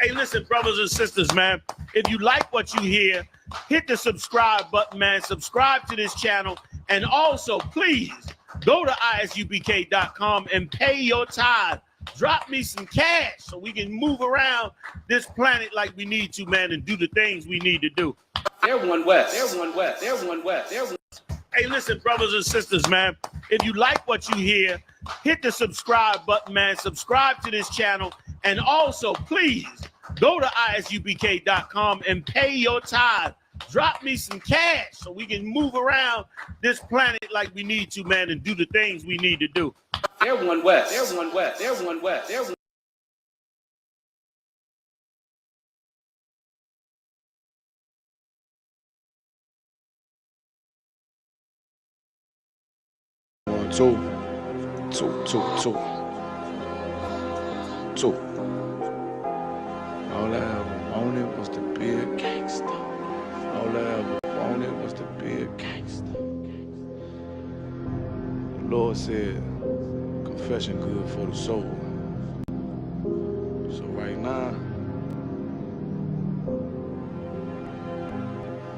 Hey, listen, brothers and sisters, man. If you like what you hear, hit the subscribe button, man. Subscribe to this channel. And also, please, go to isubk.com and pay your tithe. Drop me some cash so we can move around this planet like we need to, man, and do the things we need to do. Everyone west. Everyone west. Everyone west. Everyone. Hey, listen, brothers and sisters, man. If you like what you hear, hit the subscribe button, man. Subscribe to this channel. And also, please, go to isubk.com and pay your tithe. Drop me some cash so we can move around this planet like we need to, man, and do the things we need to do. Everyone west. Everyone west. Everyone west. Everyone. 2, 2, 2, 2, 2. All I ever wanted was to be a gangster. All I ever wanted was to be a gangster. The Lord said, confession good for the soul. So right now,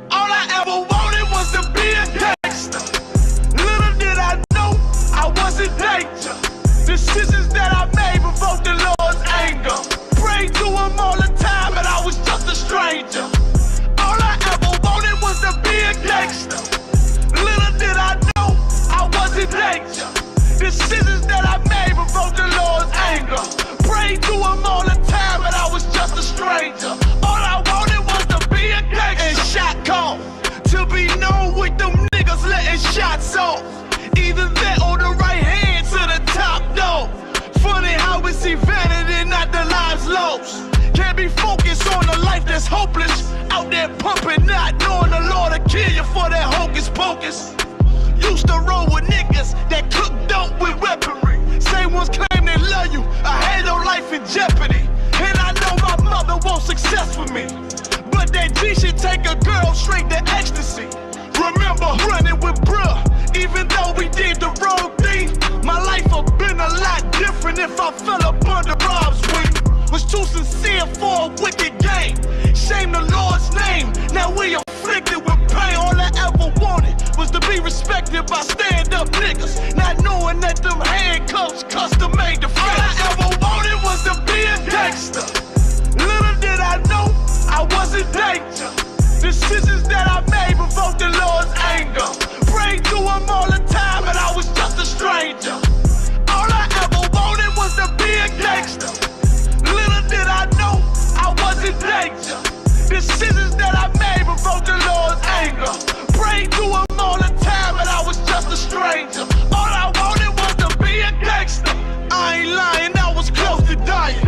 all I ever wanted was to be a gangster. Little did I know I was in danger. Decisions that I made provoked the Lord's anger. Prayed to him all the time and I was just a stranger. All I ever wanted was to be a gangster. Little did I know I was in danger. Decisions that I made provoked the Lord's anger. Prayed to him all the time and I was just a stranger. All I wanted was to be a gangster. And shot call to be known with them niggas letting shots off. Either that or the right hand to the top dog. Funny how we see vanity, not the lives lost. Can't be focused on the life that's hopeless. Out there pumping, not knowing the Lord will kill you for that hocus pocus. Used to roll with niggas that cook dope with weaponry. Same ones claim they love you. I had no life in jeopardy. And I know my mother wants success for me. But that G should take a girl straight to ecstasy. Remember running with bruh, even though we did the wrong thing. My life would've been a lot different if I fell up under Rob's wing. Was too sincere for a wicked game. Shame the Lord's name. Now we afflicted with pain. All I ever wanted was to be respected by stand-up niggas. Not knowing that them handcuffs custom made the face. All I ever wanted was to be a gangster. Little did I know I was in danger. Decisions that I made provoked the Lord's anger. Prayed to him all the time and I was just a stranger. All I ever wanted was to be a gangster. Little did I know I was in danger. Decisions that I made provoked the Lord's anger. Prayed to him all the time and I was just a stranger. All I wanted was to be a gangster. I ain't lying, I was close to dying.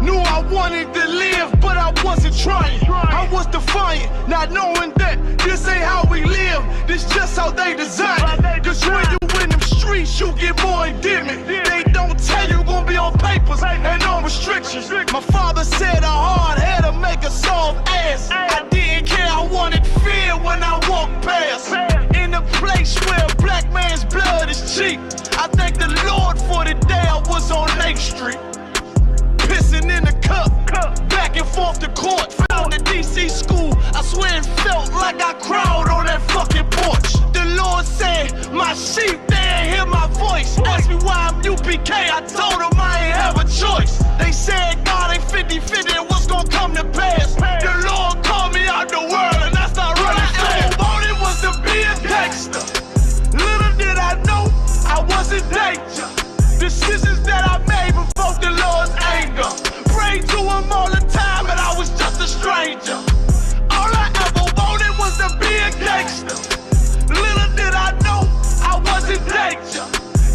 Knew I wanted to live, but I wasn't trying. I was defiant, not knowing that this ain't how we live. This just how they design it. Cause when you in them streets, you get more endemic. They don't tell you gonna be on papers and on restrictions. My father said a hard head to make a soft ass. I didn't care, I wanted fear when I walked past. In a place where a black man's blood is cheap. I thank the Lord for the day I was on Lake Street. Pissing in the cup, back and forth to court. Found the DC school, I swear it felt like I cried on that fucking porch. The Lord said, my sheep, they ain't hear my voice. Asked me why I'm UPK, I told them I ain't have a choice. They said God ain't 50-50 and what's gonna come to pass. The Lord called me out the world and I started running fast. All I wanted was to be a gangster. Little did I know I was in danger. Decisions that I made provoked the Lord's anger. Prayed to him all the time and I was just a stranger. All I ever wanted was to be a gangster. Little did I know I was in danger.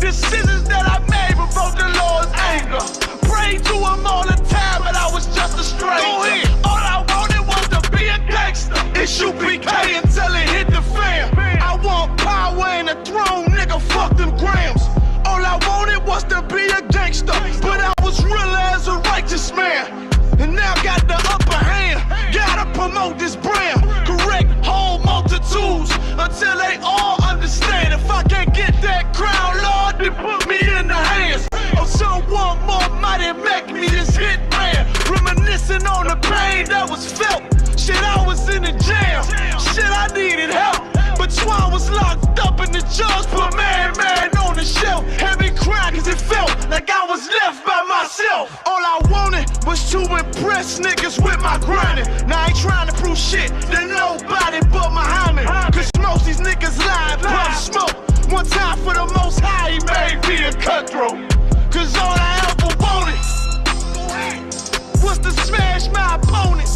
Decisions that I made provoked the Lord's anger. Prayed to him all the time and I was just a stranger. Go ahead. All I wanted was to be a gangster. It's UPK until it hit the fan. I want power and a throne, nigga, fuck them grams. All I wanted was to be a gangster, but I was real as a righteous man. And now got the upper hand, gotta promote this brand. Correct whole multitudes until they all understand. If I can't get that crown, Lord, then put me in the hands of someone more mighty, make me this hit man. Reminiscing on was felt. Shit, I was in the jam. Shit, I needed help. But Twan was locked up in the judge put man on the shelf. Had me crying cause it felt like I was left by myself. All I wanted was to impress niggas with my grinding. Now I ain't trying to prove shit to nobody but Muhammad. Cause most these niggas lie, pop smoke. One time for the most high, he made me a cutthroat. Cause all I ever wanted was to smash my opponent.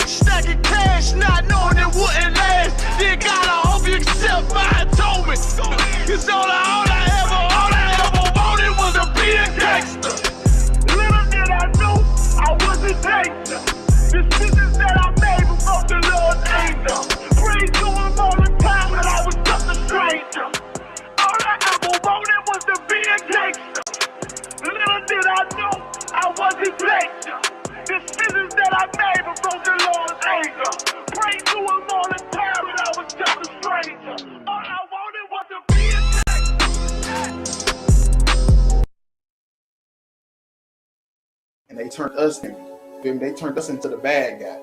Stacking cash, not knowing it wouldn't last. Then God, I hope you accept my atonement. Cause all I ever wanted was to be a gangster. Little did I know I wasn't gangster. Decisions that I made before the Lord's anger. Pray to him all the time, but I was just a stranger. All I ever wanted was to be a gangster. Little did I know I wasn't gangster. Decisions that I made before the Lord's anger. Pray to him all the time, but I was just a stranger. All I wanted was to be a gangster. And they turned us in. Feel me? They turned us into the bad guy.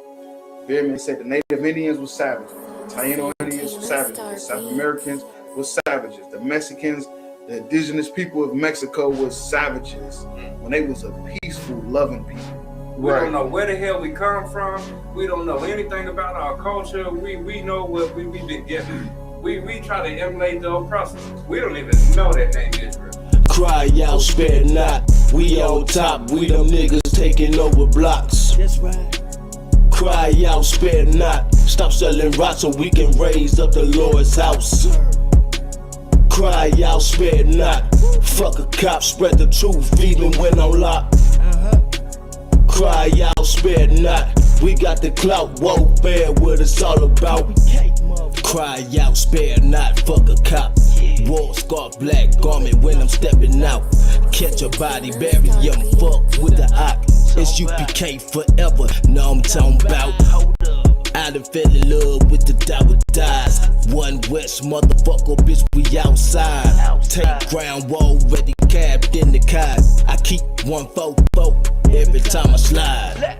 Feel me? They said the Native Indians were savages. The Taino Indians were savages. The South Americans were savages. The Mexicans, the indigenous people of Mexico was savages when they was a peaceful, loving people. We don't know where the hell we come from. We don't know anything about our culture. We know what we've been getting. We try to emulate the oppressors. We don't even know that name Israel. Cry out, spare not. We on top. We them niggas taking over blocks. That's right. Cry out, spare not. Stop selling rocks so we can raise up the Lord's house. Cry out, spare not. Fuck a cop, spread the truth even when I'm locked. Cry out, spare not. We got the clout, warfare, what it's all about. Cry out, spare not. Fuck a cop. War scarf, black garment when I'm stepping out. Catch a body, bury him, fuck with the ock. It's UPK forever, know I'm talking about. I done fell in love with the Dower dies. One West motherfucker, bitch, we outside. Take ground, wall ready, capped in the car. I keep 144 every time I slide.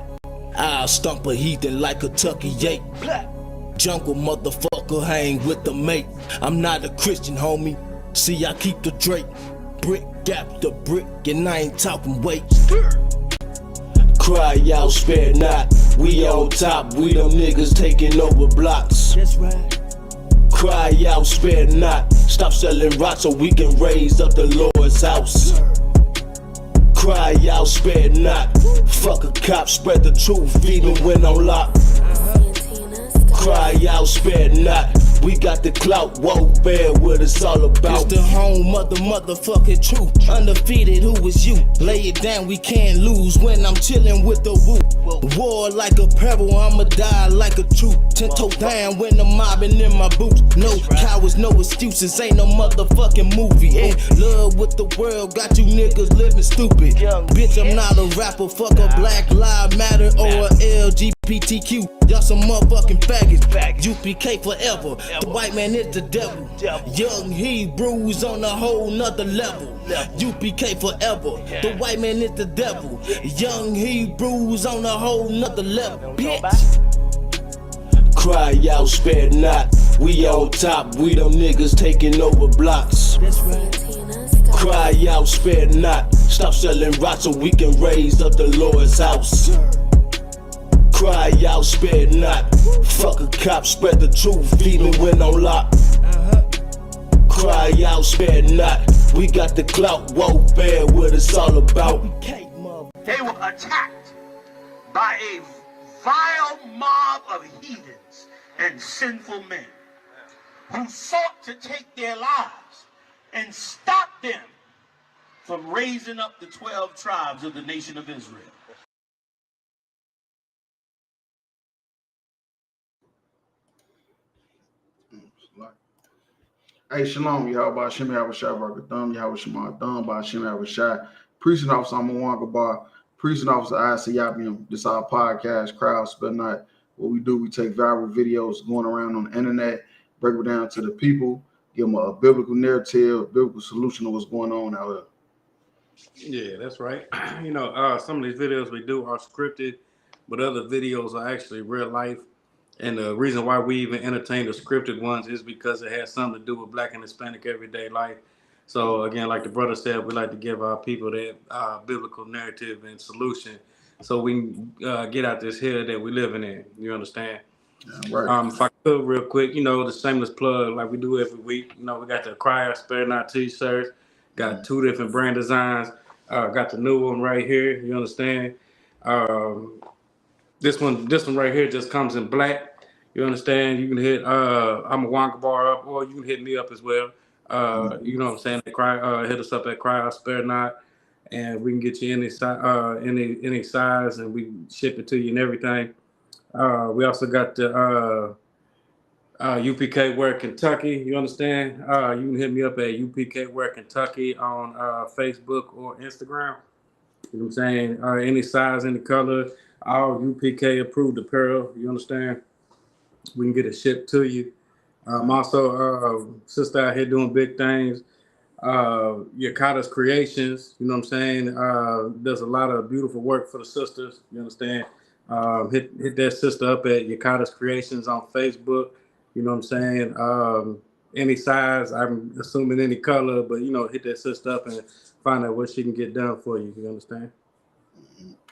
I'll stomp a heathen like a Tucky Yate. Jungle motherfucker, hang with the mate. I'm not a Christian, homie. See, I keep the Drake. Brick after brick, and I ain't talking weight. Cry out, spare not. We on top, we them niggas taking over blocks. That's right. Cry out, spare not. Stop selling rocks so we can raise up the Lord's house. Cry out, spare not. Fuck a cop, spread the truth even when I'm locked. Cry out, spare not. We got the clout, warfare, what it's all about. It's the home of the motherfucking truth. Undefeated, who is you? Lay it down, we can't lose when I'm chilling with the woo. War like a pebble, I'ma die like a troop. 10 toe down when I'm mobbing in my boots. No cowards, no excuses, ain't no motherfucking movie. In love with the world, got you niggas living stupid. Bitch, I'm not a rapper, fuck a Black Lives Matter or a LGBTQ. Y'all some motherfucking faggots. UPK forever. The white man is the devil. Young Hebrews on a whole nother level. UPK forever. The white man is the devil. Young Hebrews on a whole nother level. Bitch. Cry out, spare not. We on top. We them niggas taking over blocks. That's right. Cry out, spare not. Stop selling rocks so we can raise up the Lord's house. Cry out, spare not. Fuck a cop, spread the truth even when I'm locked. Cry out, spare not. We got the clout, warfare, what it's all about. They were attacked by a vile mob of heathens and sinful men who sought to take their lives and stop them from raising up the 12 tribes of the nation of Israel. Hey, shalom, Yahweh Shem Yahweh Shai Barakatham, Yahweh Shema Thumb, by Shem Yahweh Shai, Precinct Officer Amawanga Bar, Precinct Officer Isayabium. This our podcast, Crowd Spell Night. What we do, we take viral videos going around on the internet, break it down to the people, give them a biblical narrative, biblical solution to what's going on out there. Yeah, that's right. You know, some of these videos we do are scripted. but other videos are actually real life. And the reason why we even entertain the scripted ones is because it has something to do with Black and Hispanic everyday life. So again, like the brother said, we like to give our people that biblical narrative and solution, so we can get out this hill that we living in. You understand? Yeah, right. If I could, real quick, the shameless plug like we do every week. We got the Cry Out Spare Not t-shirts. Got 2 different brand designs. Got the new one right here. You understand? This one right here just comes in black. You understand? You can hit I'm a Wonka bar up, or you can hit me up as well. You know what I'm saying? Hit us up at Cry Out Spare Not, and we can get you any size, and we ship it to you and everything. We also got the UPK Wear Kentucky. You understand? You can hit me up at UPK Wear Kentucky on Facebook or Instagram. You know what I'm saying? Any size, any color, all UPK approved apparel. You understand? We can get it shipped to you. Also, sister out here doing big things. Yakata's Creations. You know what I'm saying? Does a lot of beautiful work for the sisters. You understand? Hit that sister up at Yakata's Creations on Facebook. You know what I'm saying? Any size, I'm assuming any color, but hit that sister up and find out what she can get done for you. You understand?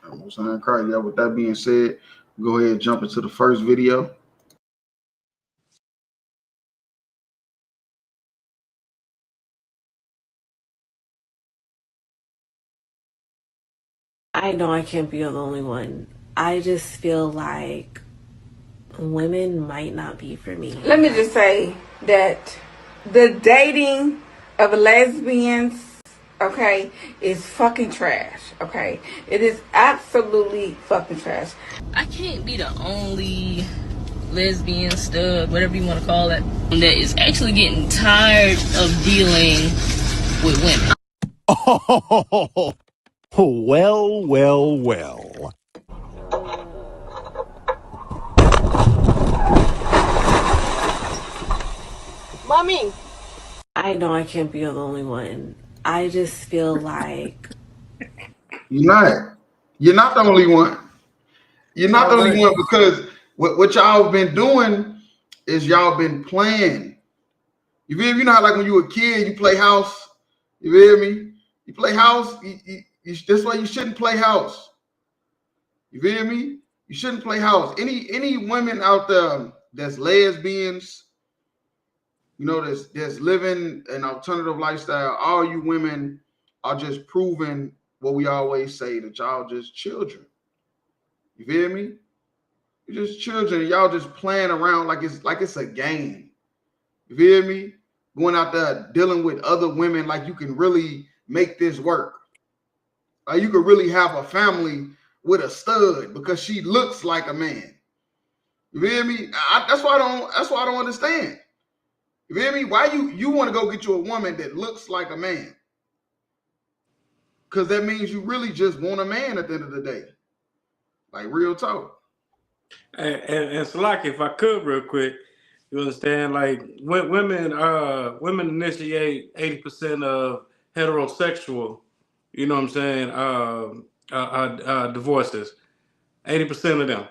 I'm saying, crazy. Yeah, with that being said, go ahead and jump into the first video. I know I can't be the only one. I just feel like women might not be for me. Let me just say that the dating of lesbians, okay, is fucking trash, okay? It is absolutely fucking trash. I can't be the only lesbian, stud, whatever you want to call it, that is actually getting tired of dealing with women. Oh, well, well, well. Mommy! I know I can't be the only one. I just feel like... You're not the only one. You're not the only one, because what y'all been doing is y'all been playing. You feel me? You know how, like, when you were a kid, you play house. You feel me? You play house. That's why you shouldn't play house. You feel me? You shouldn't play house. Any women out there that's lesbians, that's living an alternative lifestyle, all you women are just proving what we always say, that y'all just children. You feel me? You're just children, and y'all just playing around like it's a game. You feel me? Going out there dealing with other women like you can really make this work. Like you could really have a family with a stud because she looks like a man. You feel me? That's why I don't understand. You feel me? Why you want to go get you a woman that looks like a man? Because that means you really just want a man at the end of the day. Like, real talk. And Salaki, if I could real quick, you understand, like women initiate 80% of heterosexual, you know what I'm saying, divorces. 80% of them.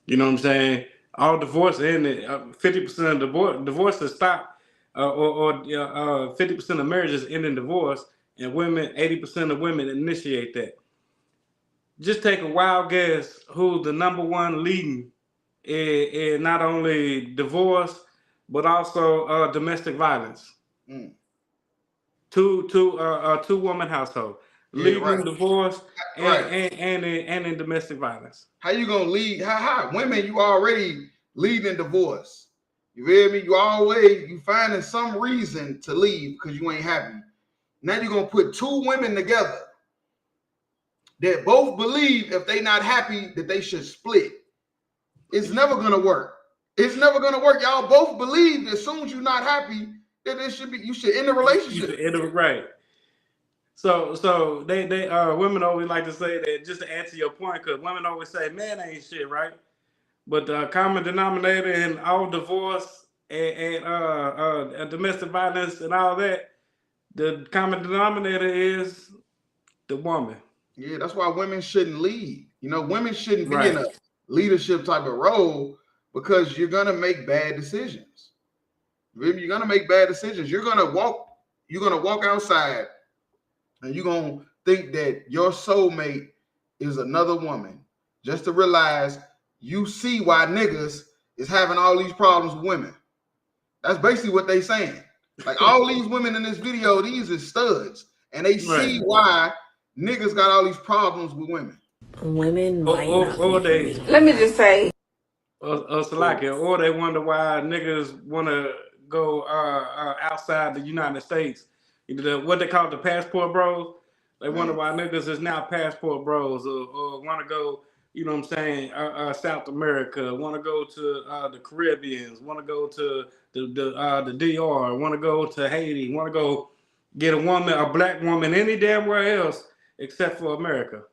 You know what I'm saying? All divorce ended, 50% of divorces stop, or 50% of marriages end in divorce, and 80% of women initiate that. Just take a wild guess who's the number one leading in not only divorce but also domestic violence. Two woman household, leading in divorce and in domestic violence. How you gonna lead? How women, you already leading divorce. You feel me? You finding some reason to leave because you ain't happy. Now you're gonna put two women together that both believe if they not happy that they should split. It's never gonna work. It's never gonna work. Y'all both believe that as soon as you're not happy, that you should end the relationship. Right. So they women always like to say that, just to answer your point, because women always say man ain't shit, right? But the common denominator in all divorce and domestic violence and all that, the common denominator is the woman. Yeah, that's why women shouldn't lead. Women shouldn't be in leadership type of role because you're gonna make bad decisions. You're gonna make bad decisions. You're gonna walk outside and you're gonna think that your soulmate is another woman just to realize you see why niggas is having all these problems with women. That's basically what they saying. Like all these women in this video, these is studs, and they see why niggas got all these problems with women. Women might not be they. Let me just say. Salakia, or they wonder why niggas want to go outside the United States. What they call the passport bros. They wonder why niggas is now passport bros, or want to go, you know what I'm saying, South America, want to go to the Caribbeans, want to go to the DR, want to go to Haiti, want to go get a black woman any damn where else except for America.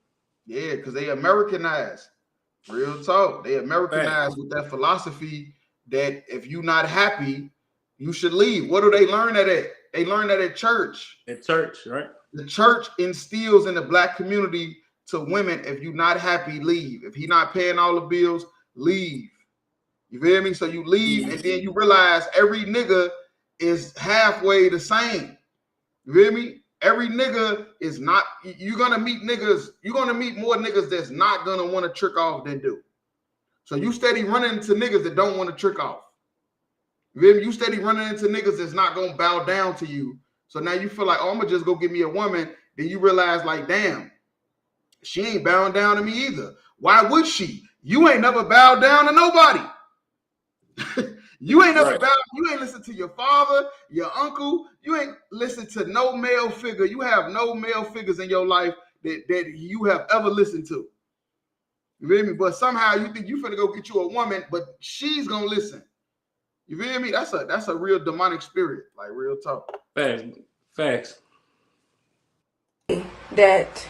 Yeah, because they Americanized. Real talk. They Americanized with that philosophy that if you're not happy, you should leave. What do they learn that at? They learn that at church. At church, right? The church instills in the black community to women, if you're not happy, leave. If he's not paying all the bills, leave. You feel me? So you leave, and then you realize every nigga is halfway the same. You feel me? Every nigga is not, you're gonna meet niggas, you're gonna meet more niggas that's not gonna want to trick off than do. So you steady running into niggas that don't want to trick off. You feel me? You steady running into niggas that's not gonna bow down to you. So now you feel like, oh, I'm gonna just go get me a woman. Then you realize, like, damn, she ain't bowing down to me either. Why would she? You ain't never bowed down to nobody. You ain't never bowed, you ain't listened to your father, your uncle, you ain't listened to no male figure. You have no male figures in your life that you have ever listened to. You feel me? But somehow you think you finna go get you a woman, but she's gonna listen. You feel me? That's a real demonic spirit, like real talk. Facts. That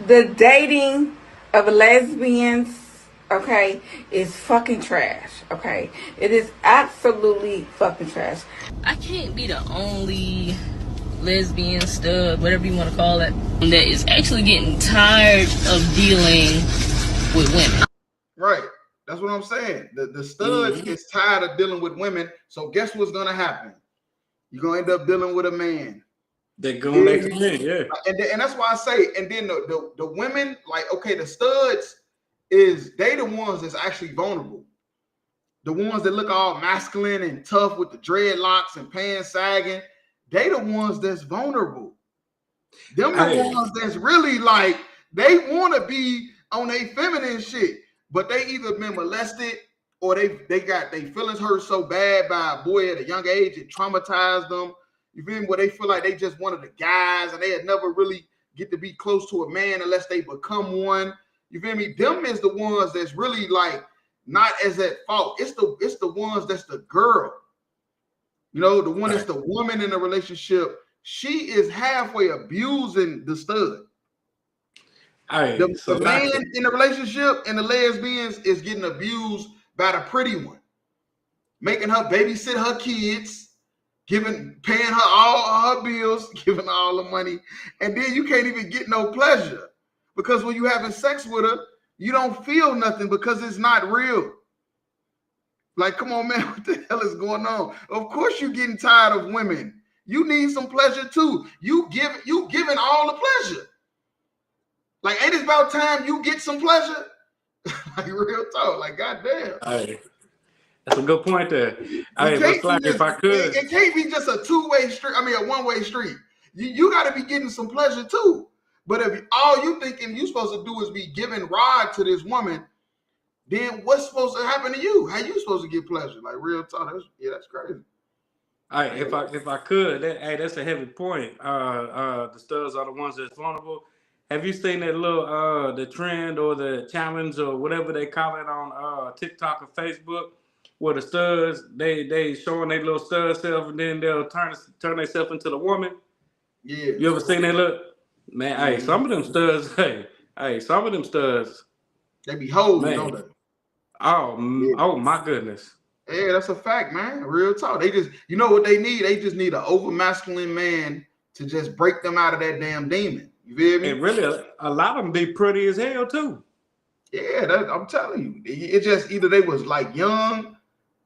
the dating of lesbians, okay, is fucking trash. Okay, it is absolutely fucking trash. I can't be the only lesbian, stud, whatever you want to call it, that is actually getting tired of dealing with women. Right. That's what I'm saying. The studs is tired of dealing with women. So guess what's gonna happen? You're gonna end up dealing with a man. They're going next to men, yeah. And that's why I say, and then the women, like, okay, the studs they the ones that's actually vulnerable. The ones that look all masculine and tough with the dreadlocks and pants sagging, they the ones that's vulnerable. Them the ones that's really like, they want to be on a feminine shit, but they either been molested or they got their feelings hurt so bad by a boy at a young age, it traumatized them. You feel me? Where they feel like they just one of the guys and they had never really get to be close to a man unless they become one. You feel me? Them is the ones that's really like not as at fault. It's the ones that's the girl. You know, the one that's the woman in the relationship. She is halfway abusing the stud. The man in the relationship and the lesbians is getting abused by the pretty one, making her babysit her kids, paying her all her bills, giving her all the money, and then you can't even get no pleasure because when you having sex with her, you don't feel nothing because it's not real. Like, come on, man, what the hell is going on? Of course you're getting tired of women. You need some pleasure too. You giving all the pleasure. Like, ain't it about time you get some pleasure? Like, real talk. Like, goddamn. That's a good point there. If I could, it can't be just a two-way street. I mean, a one-way street. You got to be getting some pleasure too. But if all you thinking you supposed to do is be giving ride to this woman, then what's supposed to happen to you? How you supposed to get pleasure? Like, real talk. That's crazy. All right, if I could, that's a heavy point. The studs are the ones that's vulnerable. Have you seen that little the trend or the challenge or whatever they call it on TikTok or Facebook, where the studs they showing their little stud self and then they'll turn themselves into the woman? Yeah. You ever seen that look? Man, hey, some of them studs, some of them studs, they be holding, don't they? Oh my goodness. Yeah, that's a fact, man. Real talk. They just, you know what they need? They just need an over masculine man to just break them out of that damn demon. You feel me? And really, a lot of them be pretty as hell too. Yeah, I'm telling you. It just either they was like young,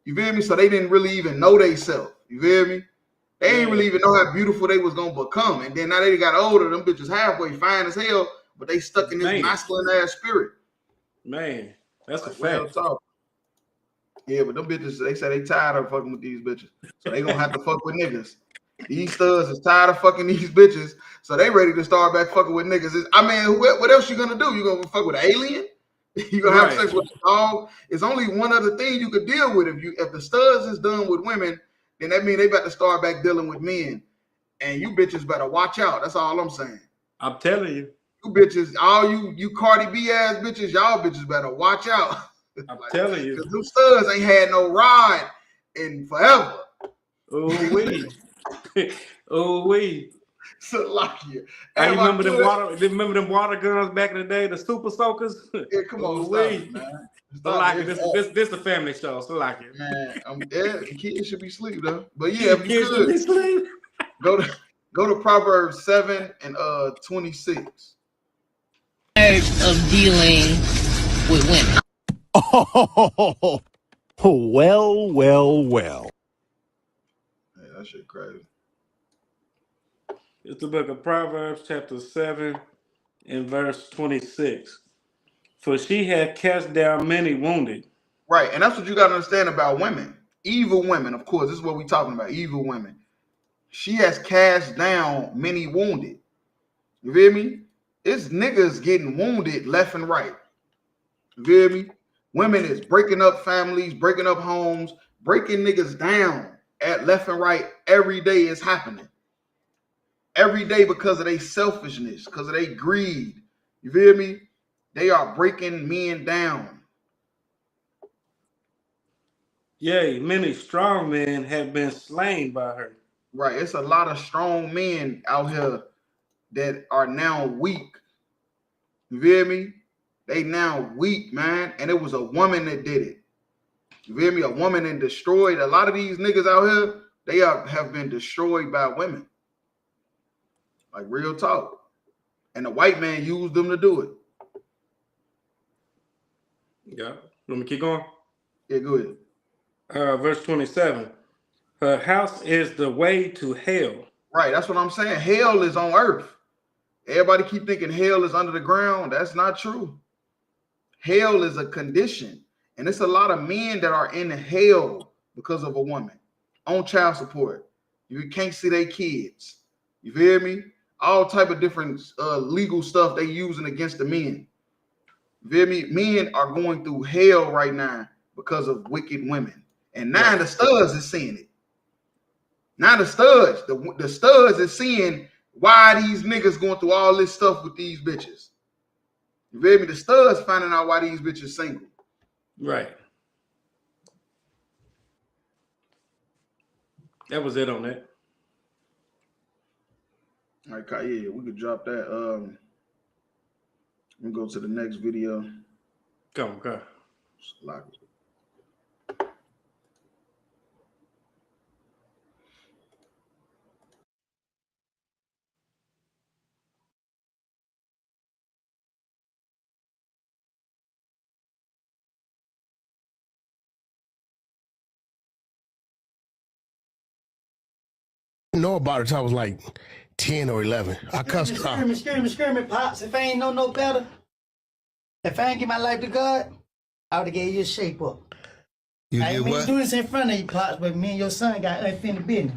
you feel me? So they didn't really even know they self. You feel me? They ain't really even know how beautiful they was gonna become. And then now they got older, them bitches halfway fine as hell, but they stuck in this masculine ass spirit. Man, that's like, a fact. Yeah, but them bitches, they say they tired of fucking with these bitches. So they gonna have to fuck with niggas. These studs is tired of fucking these bitches, so they ready to start back fucking with niggas. I mean, what else you gonna do? You gonna fuck with an alien? You gonna have sex with a dog? It's only one other thing you could deal with. If the studs is done with women, then that means they about to start back dealing with men. And you bitches better watch out. That's all I'm saying. I'm telling you. You bitches, all you Cardi B ass bitches, y'all bitches better watch out. I'm telling you. Because them studs ain't had no ride in forever. Oh, wee. Oh, wee. Salakia. I remember them water guns back in the day, the super soakers. Yeah, come on, stop it, man. Salakia, this a family show. Salakia. Man, kids should be asleep though. But yeah, if you could go to Proverbs 7 and 26. Of dealing with women. Oh, well. Hey, that shit crazy. It's the book of Proverbs, chapter 7, and verse 26. For she had cast down many wounded. Right, and that's what you got to understand about women. Evil women, of course, this is what we're talking about, evil women. She has cast down many wounded. You feel me? It's niggas getting wounded left and right. You feel me? Women is breaking up families, breaking up homes, breaking niggas down at left and right. Every day is happening. Every day because of their selfishness, because of their greed. You feel me? They are breaking men down. Yea, many strong men have been slain by her. Right. It's a lot of strong men out here that are now weak. You feel me? They now weak, man. And it was a woman that did it. You feel me? A woman that destroyed a lot of these niggas out here. They have been destroyed by women. Like real talk. And the white man used them to do it. Yeah. Let me keep going. Yeah, go ahead. Verse 27. Her house is the way to hell. Right. That's what I'm saying. Hell is on earth. Everybody keep thinking hell is under the ground. That's not true. Hell is a condition. And it's a lot of men that are in hell because of a woman. On child support. You can't see their kids. You feel me? All type of different legal stuff they using against the men. You feel me? Men are going through hell right now because of wicked women. And now the studs is seeing it. Now the studs is seeing why these niggas going through all this stuff with these bitches. You feel me? The studs finding out why these bitches single. Right. That was it on that. All right, yeah, we could drop that. We'll go to the next video. Go. Know about it till I was like 10 or 11. I cussed her out. Screaming, Pops. If I ain't know no better, if I ain't give my life to God, I would have gave you a shape up. I ain't mean to do this in front of you, Pops, but me and your son got unfinished business.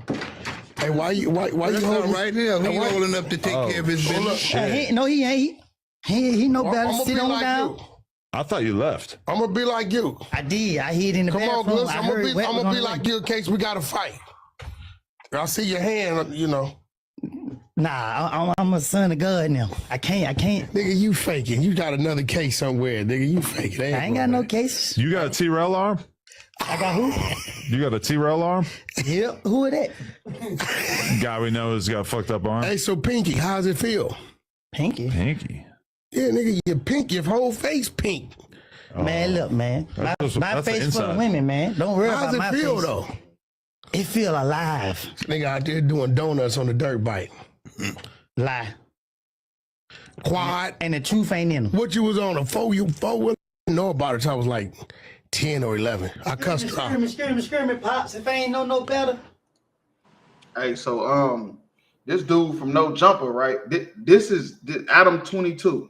Hey, why you holding right there? Who you holding up to take care of his business? He ain't. He know better. Sit on down. I thought you left. I'm gonna be like you. I did. I hid in the bathroom. Come on, Gliss. I'm gonna be like you in case we got to fight. I see your hand, you know. Nah, I'm a son of God now. I can't. Nigga, you faking. You got another case somewhere, nigga. You faking. I ain't got no case. You got a T-Rail arm? I got who? You got a T-Rail arm? Yep. Who are that? Guy we know has got a fucked up arm. Hey, so Pinky, how's it feel? Pinky? Yeah, nigga, your pink, your whole face pink. Man, look, man. My face for the women, man. Don't worry about my face. How's it feel, though? It feel alive. Nigga out there doing donuts on the dirt bike. Lie. Quiet. And the truth ain't in them. What you was on, a four-wheel? know about it till I was like 10 or 11. I cussed her. Screaming, Pops. If I ain't know no better. Hey, so this dude from No Jumper, right? This is Adam 22.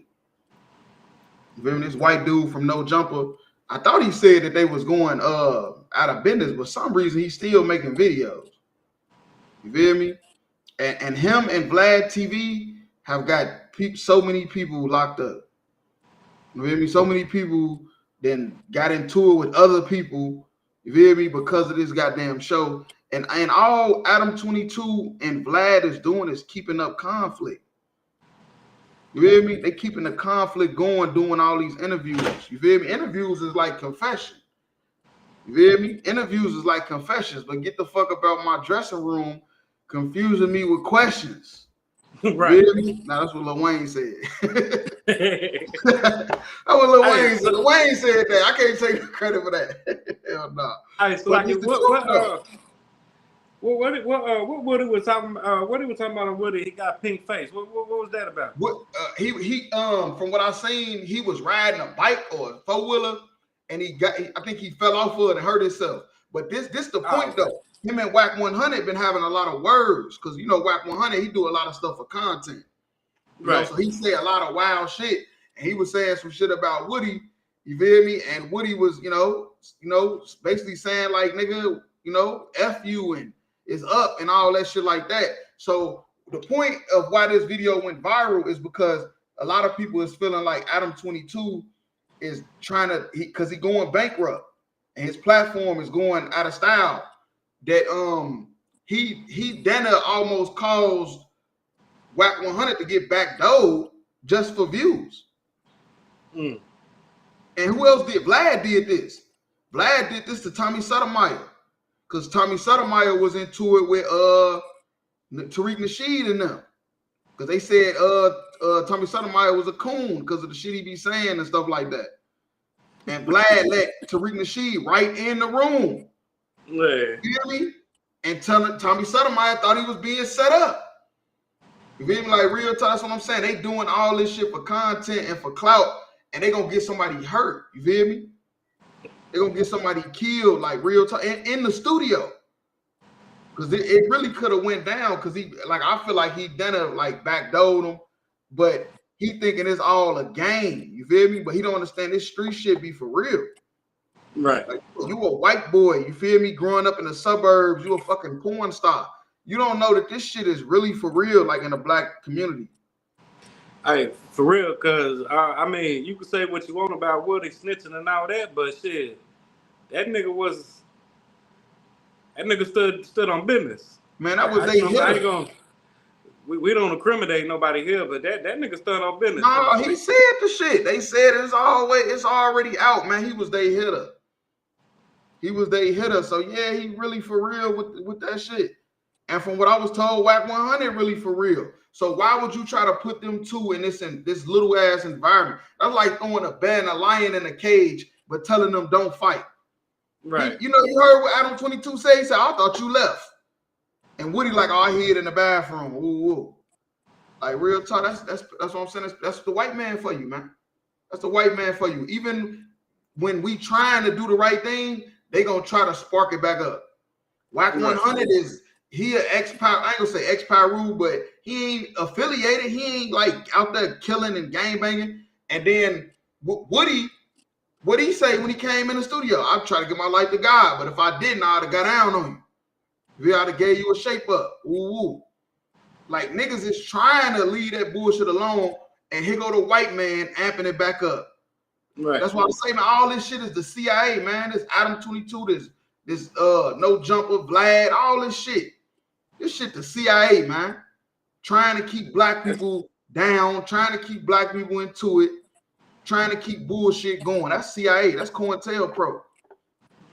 You feel me? This white dude from No Jumper. I thought he said that they was going out of business, but for some reason he's still making videos. You feel me? And him and Vlad TV have got so many people locked up. You feel me? So many people then got into it with other people. You feel me? Because of this goddamn show. And all Adam 22 and Vlad is doing is keeping up conflict. You feel me? They keeping the conflict going, doing all these interviews. You feel me? Interviews is like confession. You feel me? Interviews is like confessions, but get the fuck about my dressing room, confusing me with questions. Right. You feel me? Now that's what Lil Wayne said. That's what Lil Wayne said. Lil Wayne said that. I can't take the credit for that. Hell no. Hey, so like, what Woody was talking? What he was talking about on Woody? He got pink face. What was that about? What he from what I seen, he was riding a bike or a 4-wheeler, and I think he fell off of it and hurt himself. But this the point though. Him and Whack 100 been having a lot of words because you know Whack 100 he do a lot of stuff for content. Right. So he say a lot of wild shit, and he was saying some shit about Woody. You feel me? And Woody was you know basically saying like nigga F you and is up and all that shit like that. So the point of why this video went viral is because a lot of people is feeling like Adam 22 is trying to because he going bankrupt and his platform is going out of style. That he Dana almost caused Whack 100 to get backdoored just for views. And who else did? Vlad did this. Vlad did this to Tommy Sotomayor. Because Tommy Sotomayor was into it with Tariq Nasheed and them. Because they said Tommy Sotomayor was a coon because of the shit he be saying and stuff like that. And Vlad let Tariq Nasheed right in the room. Yeah. You hear me? And Tommy Sotomayor thought he was being set up. You feel me? Like real talk, that's what I'm saying. They doing all this shit for content and for clout, and they gonna get somebody hurt. You feel me? They're gonna get somebody killed, like real talk, in the studio. Because it really could have went down because I feel like he done like backdoored him, but he thinking it's all a game. You feel me? But he don't understand this street shit be for real. Right. Like, you a white boy, you feel me? Growing up in the suburbs, you a fucking porn star. You don't know that this shit is really for real, like in the black community. Hey, for real, because, I mean, you can say what you want about Woody snitching and all that, but shit, that nigga stood on business. Man, that was they hit. We don't incriminate nobody here, but that nigga stood on business. No, he said the shit. They said it's already out, man. He was they hitter. So yeah, he really for real with that shit. And from what I was told, Whack 100 really for real. So why would you try to put them two in this little ass environment? That's like throwing a lion in a cage, but telling them don't fight. Right. You heard what Adam 22 say? He said, I thought you left. And Woody like, oh, I hid in the bathroom. Ooh. Like real talk, that's what I'm saying. That's the white man for you, man. That's the white man for you. Even when we trying to do the right thing, they gonna try to spark it back up. Whack 100 he an ex-Pyru, I ain't gonna say ex-Pyru, but he ain't affiliated. He ain't like out there killing and gangbanging. And then Woody, what he say when he came in the studio? I try to give my life to God, but if I didn't, I'd have got down on you. We ought to gave you a shape up. Ooh. Like niggas is trying to leave that bullshit alone, and here go the white man amping it back up. Right. That's why I'm saying, man, all this shit is the CIA, man. This Adam 22, this No Jumper, Vlad, all this shit. This shit the CIA, man. Trying to keep black people down, trying to keep black people into it, trying to keep bullshit going. That's CIA. That's COINTELPRO.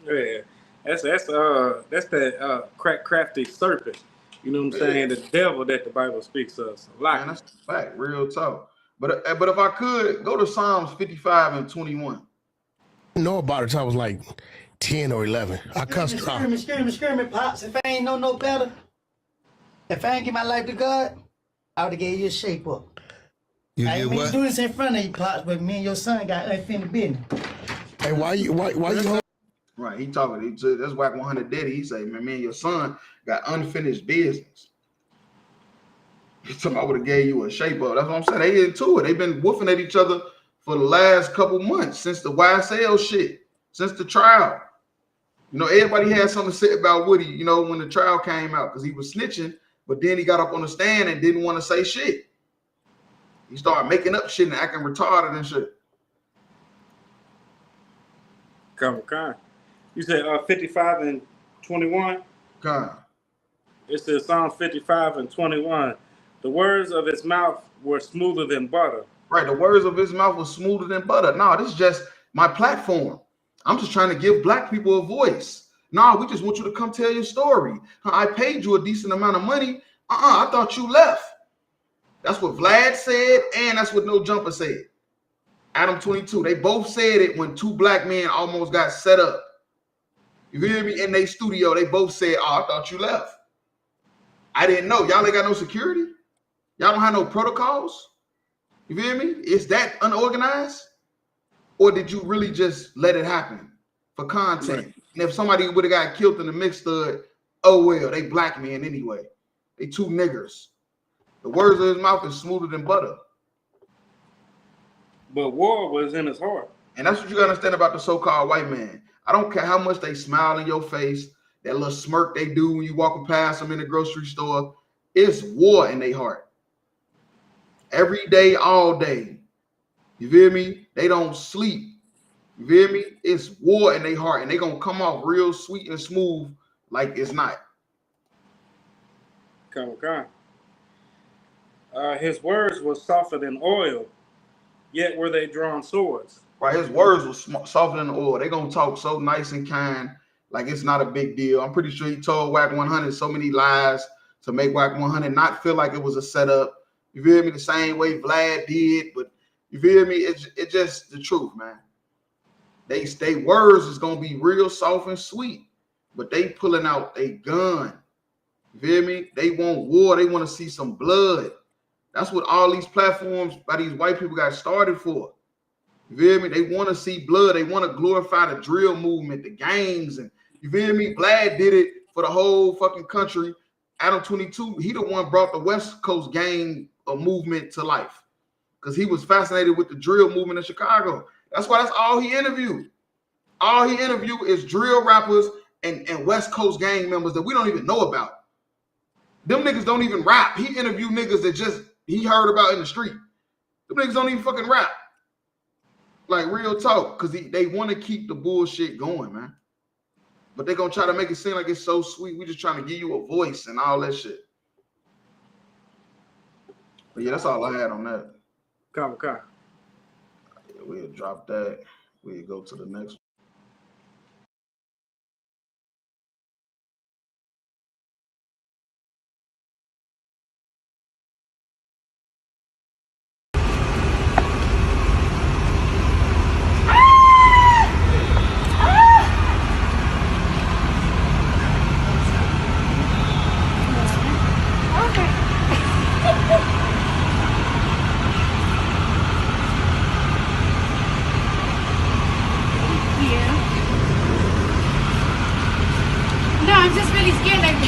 Yeah. That's that crafty serpent. You know what I'm saying? The devil that the Bible speaks of. So man, that's the fact, real talk. But if I could go to Psalms 55 and 21. I know about it till I was like 10 or 11. I cussed her. Screaming, Pops. If I ain't know no better, if I ain't give my life to God, I would have gave you a shape up. You did what? do this in front of you, Pops, but me and your son got unfinished business. Hey, why you? Right, he talking. That's Whack 100 Daddy. He say, man, me and your son got unfinished business. He talking, I would have gave you a shape up. That's what I'm saying. They into it. They've been woofing at each other for the last couple months since the YSL shit, since the trial. You know, everybody had something to say about Woody, you know, when the trial came out, because he was snitching, but then he got up on the stand and didn't want to say shit. He started making up shit and acting retarded and shit. Come on. You said 55 and 21? Come. It says Psalm 55 and 21. The words of his mouth were smoother than butter. Right, the words of his mouth were smoother than butter. No, this is just my platform. I'm just trying to give black people a voice. No, we just want you to come tell your story. I paid you a decent amount of money. I thought you left. That's what Vlad said, and that's what No Jumper said. Adam 22. They both said it when two black men almost got set up. You hear me? In their studio, they both said, oh, I thought you left. I didn't know. Y'all ain't got no security? Y'all don't have no protocols? You feel me? Is that unorganized? Or did you really just let it happen for content? Right. And if somebody would have got killed in the mix stud, oh well, they black men anyway. They two niggers. The words of his mouth is smoother than butter. But war was in his heart. And that's what you gotta understand about the so-called white man. I don't care how much they smile in your face, that little smirk they do when you walk past them in the grocery store. It's war in their heart. Every day, all day. You feel me? They don't sleep. You feel me? It's war in their heart, and they gonna come off real sweet and smooth like it's not. Come. His words were softer than oil, yet were they drawn swords. Right, his words were softer than oil. They gonna talk so nice and kind, like it's not a big deal. I'm pretty sure he told Whack 100 so many lies to make Whack 100 not feel like it was a setup. You feel me? The same way Vlad did, but you feel me? It's just the truth, man. They words is gonna be real soft and sweet, but they pulling out a gun. You feel me? They want war. They want to see some blood. That's what all these platforms by these white people got started for. You feel me? They want to see blood. They want to glorify the drill movement, the gangs, and you feel me? Vlad did it for the whole fucking country. Adam 22, he the one brought the West Coast gang movement to life because he was fascinated with the drill movement in Chicago. That's why that's all he interviewed. All he interviewed is drill rappers and West Coast gang members that we don't even know about. Them niggas don't even rap. He interviewed niggas that just he heard about in the street. Them niggas don't even fucking rap. Like real talk, because they want to keep the bullshit going, man. But they're going to try to make it seem like it's so sweet. We're just trying to give you a voice and all that shit. But yeah, that's all I had on that. Come. Yeah, we'll drop that. We'll go to the next one. No, I'm just really scared. Like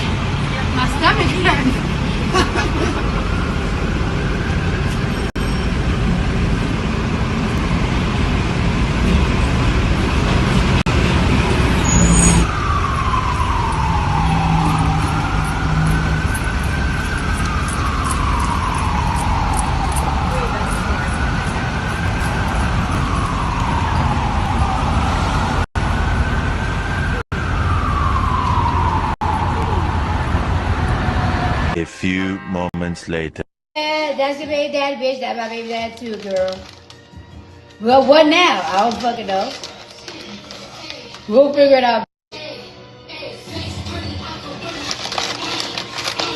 my stomach hurts. A few moments later. That's your baby daddy, bitch. That's my baby daddy too, girl. Well, what now? I don't fucking know. We'll figure it out.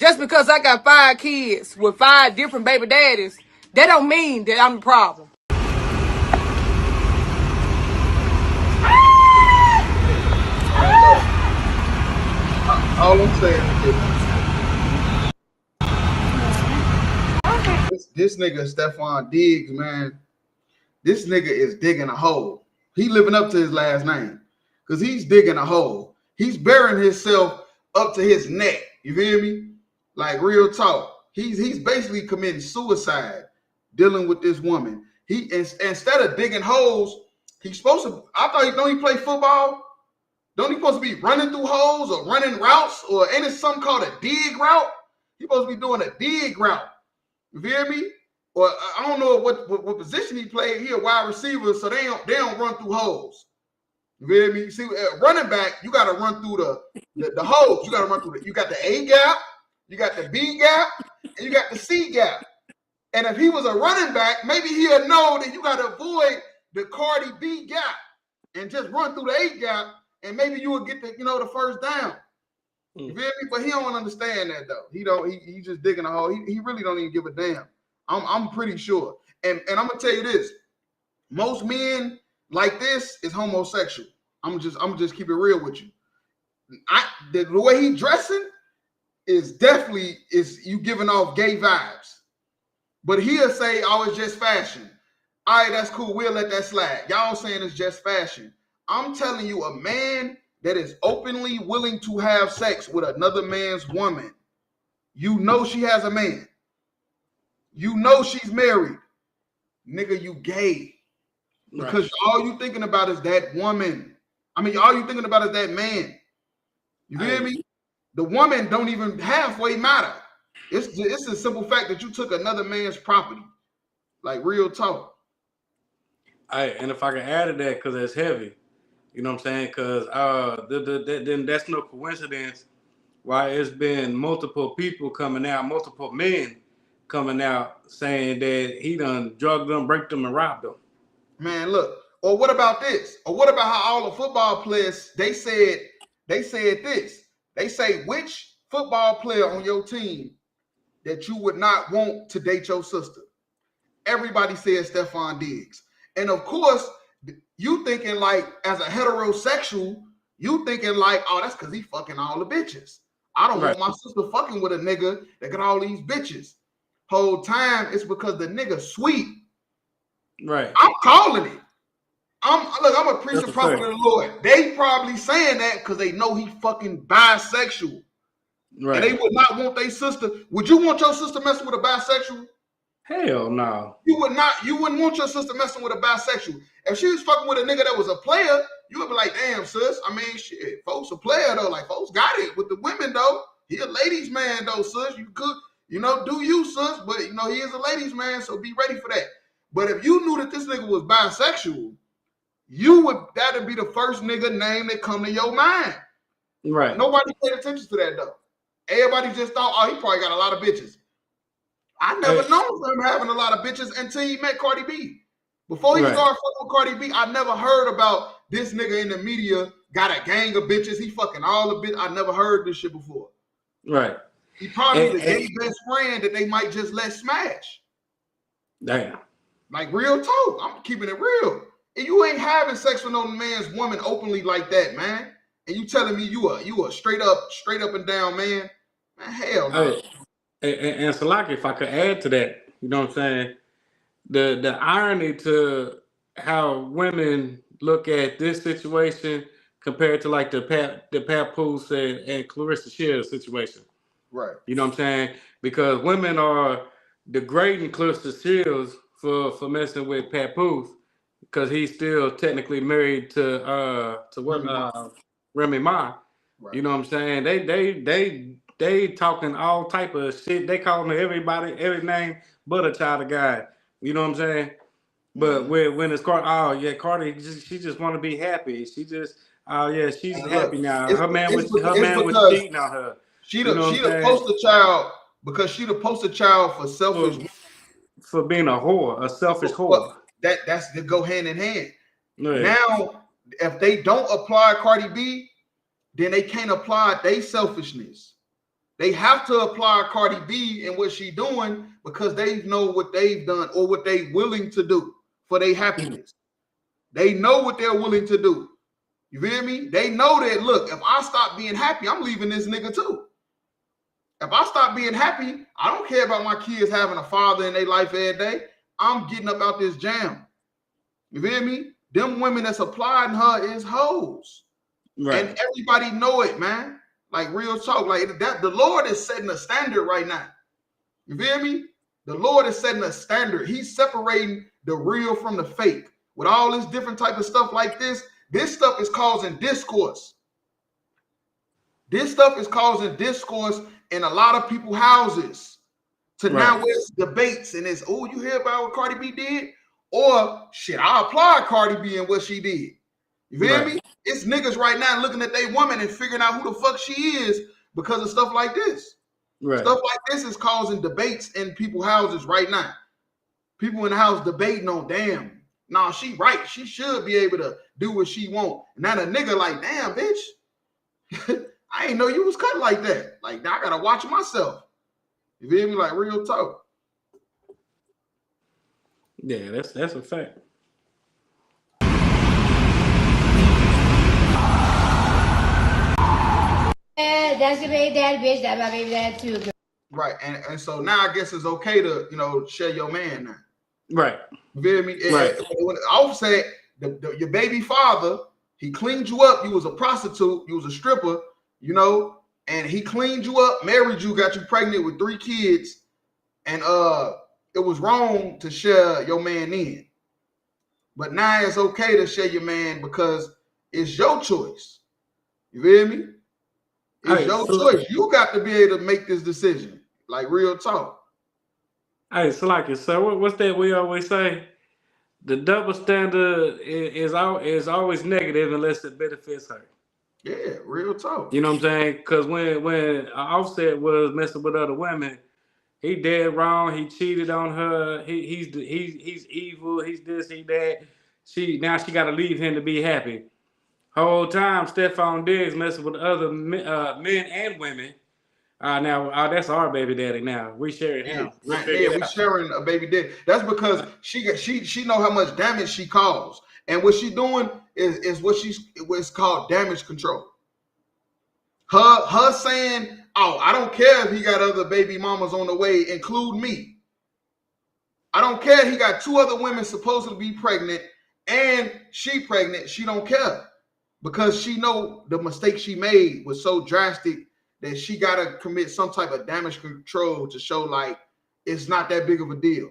Just because I got 5 kids with 5 different baby daddies, that don't mean that I'm the problem. All I'm saying is this nigga Stephon Diggs, man. This nigga is digging a hole. He living up to his last name because he's digging a hole. He's burying himself up to his neck. You feel me? Like real talk. He's basically committing suicide dealing with this woman. He instead of digging holes, he's supposed to. I thought don't he play football? Don't he supposed to be running through holes or running routes or ain't it something called a dig route? He's supposed to be doing a dig route. You feel me? Or I don't know what position he played. He a wide receiver, so they don't run through holes. You feel me? See, running back, you got to run through the holes. You got to run through you got the A gap, you got the B gap, and you got the C gap. And if he was a running back, maybe he'll know that you got to avoid the Cardi B gap and just run through the A gap, and maybe you will get the first down. You feel me? But he don't understand that though. He just digging a hole. He really don't even give a damn. I'm pretty sure. And I'm gonna tell you this: most men like this is homosexual. I'm just keep it real with you. The way he dressing is definitely you giving off gay vibes. But he'll say, "Oh, it's just fashion." All right, that's cool. We'll let that slide. Y'all saying it's just fashion. I'm telling you, a man that is openly willing to have sex with another man's woman, you know she has a man. You know she's married. Nigga, you gay. Because all you thinking about is that woman. I mean, all you thinking about is that man. You feel me? The woman don't even halfway matter. It's a simple fact that you took another man's property. Like real talk. And if I can add to that, because that's heavy, you know what I'm saying? Because then that's no coincidence why it's been multiple people coming out, multiple men coming out saying that he done drugged them, raped them, and robbed them. Man, look. Or what about this? Or what about how all the football players, they said this. They say, which football player on your team that you would not want to date your sister? Everybody said Stephon Diggs. And of course, you thinking like, as a heterosexual, you thinking like, oh, that's because he fucking all the bitches. I don't want my sister fucking with a nigga that got all these bitches. Whole time it's because the nigga sweet. Right. I'm calling it. I'm a priest and prophet of the Lord. They probably saying that because they know he fucking bisexual. Right. And they would not want their sister. Would you want your sister messing with a bisexual? Hell no. You would not. You wouldn't want your sister messing with a bisexual. If she was fucking with a nigga that was a player, you would be like, damn, sis. I mean, shit, folks a player though. Like, folks got it with the women though. He a ladies man though, sis. You could, do you, sis. But he is a ladies man, so be ready for that. But if you knew that this nigga was bisexual, that'd be the first nigga name that come to your mind. Right. Nobody paid attention to that though. Everybody just thought, oh, he probably got a lot of bitches. I never known him having a lot of bitches until he met Cardi B. Before he started fucking with Cardi B, I never heard about this nigga in the media got a gang of bitches. He fucking all the bitches. I never heard this shit before. Right. He probably the gay best friend that they might just let smash. Damn. Like real talk. I'm keeping it real. And you ain't having sex with no man's woman openly like that, man. And you telling me you a straight up and down man? Man, hell no. And Salaki, if I could add to that, you know what I'm saying? The irony to how women look at this situation compared to like the Papoose and Clarissa Shields situation. Right. You know what I'm saying? Because women are degrading Clarissa Shields for messing with Papoose because he's still technically married to Remy Ma. Right. You know what I'm saying? They talking all type of shit. They calling everybody every name but a child of God. You know what I'm saying? But when it's Cardi, Cardi, she just want to be happy. She just, she's happy now. Her man was cheating on her. She the poster child because she the poster child for selfish. For being a whore, a selfish whore. That's to go hand in hand. Yeah. Now, if they don't apply Cardi B, then they can't apply their selfishness. They have to apply Cardi B and what she doing because they know what they've done or what they willing to do for their happiness. They know what they're willing to do. You feel me? They know that, look, if I stop being happy, I'm leaving this nigga too. If I stop being happy, I don't care about my kids having a father in their life every day. I'm getting up out this jam. You feel me? them women that's applying her is hoes. Right. And everybody know it, man. Like real talk. Like that, the Lord is setting a standard right now. You feel me? The Lord is setting a standard. He's separating the real from the fake. With all this different type of stuff like this stuff is causing discourse. This stuff is causing discourse in a lot of people's houses. To now where it's debates and it's, oh, you hear about what Cardi B did? Or shit, I applaud Cardi B and what she did. You feel me? It's niggas right now looking at their woman and figuring out who the fuck she is because of stuff like this. Right. Stuff like this is causing debates in people's houses right now. People in the house debating on, damn, nah, she right. She should be able to do what she want. And now the nigga like, damn, bitch, I ain't know you was cut like that. Like, now I gotta watch myself. You feel me? Like real talk. Yeah, that's a fact. That's your baby daddy, bitch. That's my baby dad too, girl. Right, and so now I guess it's okay to, you know, share your man now. Right. You feel me? Right. When Offset, your baby father, he cleaned you up. You was a prostitute. You was a stripper, you know, and he cleaned you up, married you, got you pregnant with 3 kids, and it was wrong to share your man in. But now it's okay to share your man because it's your choice. You feel me? It's your choice. You got to be able to make this decision. Like real talk. Hey, Slacky, so what's that we always say? The double standard is always negative unless it benefits her. Yeah, real talk. You know what I'm saying? Because when Offset was messing with other women, he dead wrong. He cheated on her. He's evil. He's this. He that. She got to leave him to be happy. Whole time, Stephon Diggs messing with other men and women. Now that's our baby daddy. Now we sharing him. We sharing a baby daddy. That's because she know how much damage she caused, and what she doing is what's called damage control. Her saying, "Oh, I don't care if he got other baby mamas on the way, include me. I don't care. He got 2 other women supposed to be pregnant, and she pregnant. She don't care." Because she know the mistake she made was so drastic that she got to commit some type of damage control to show like it's not that big of a deal.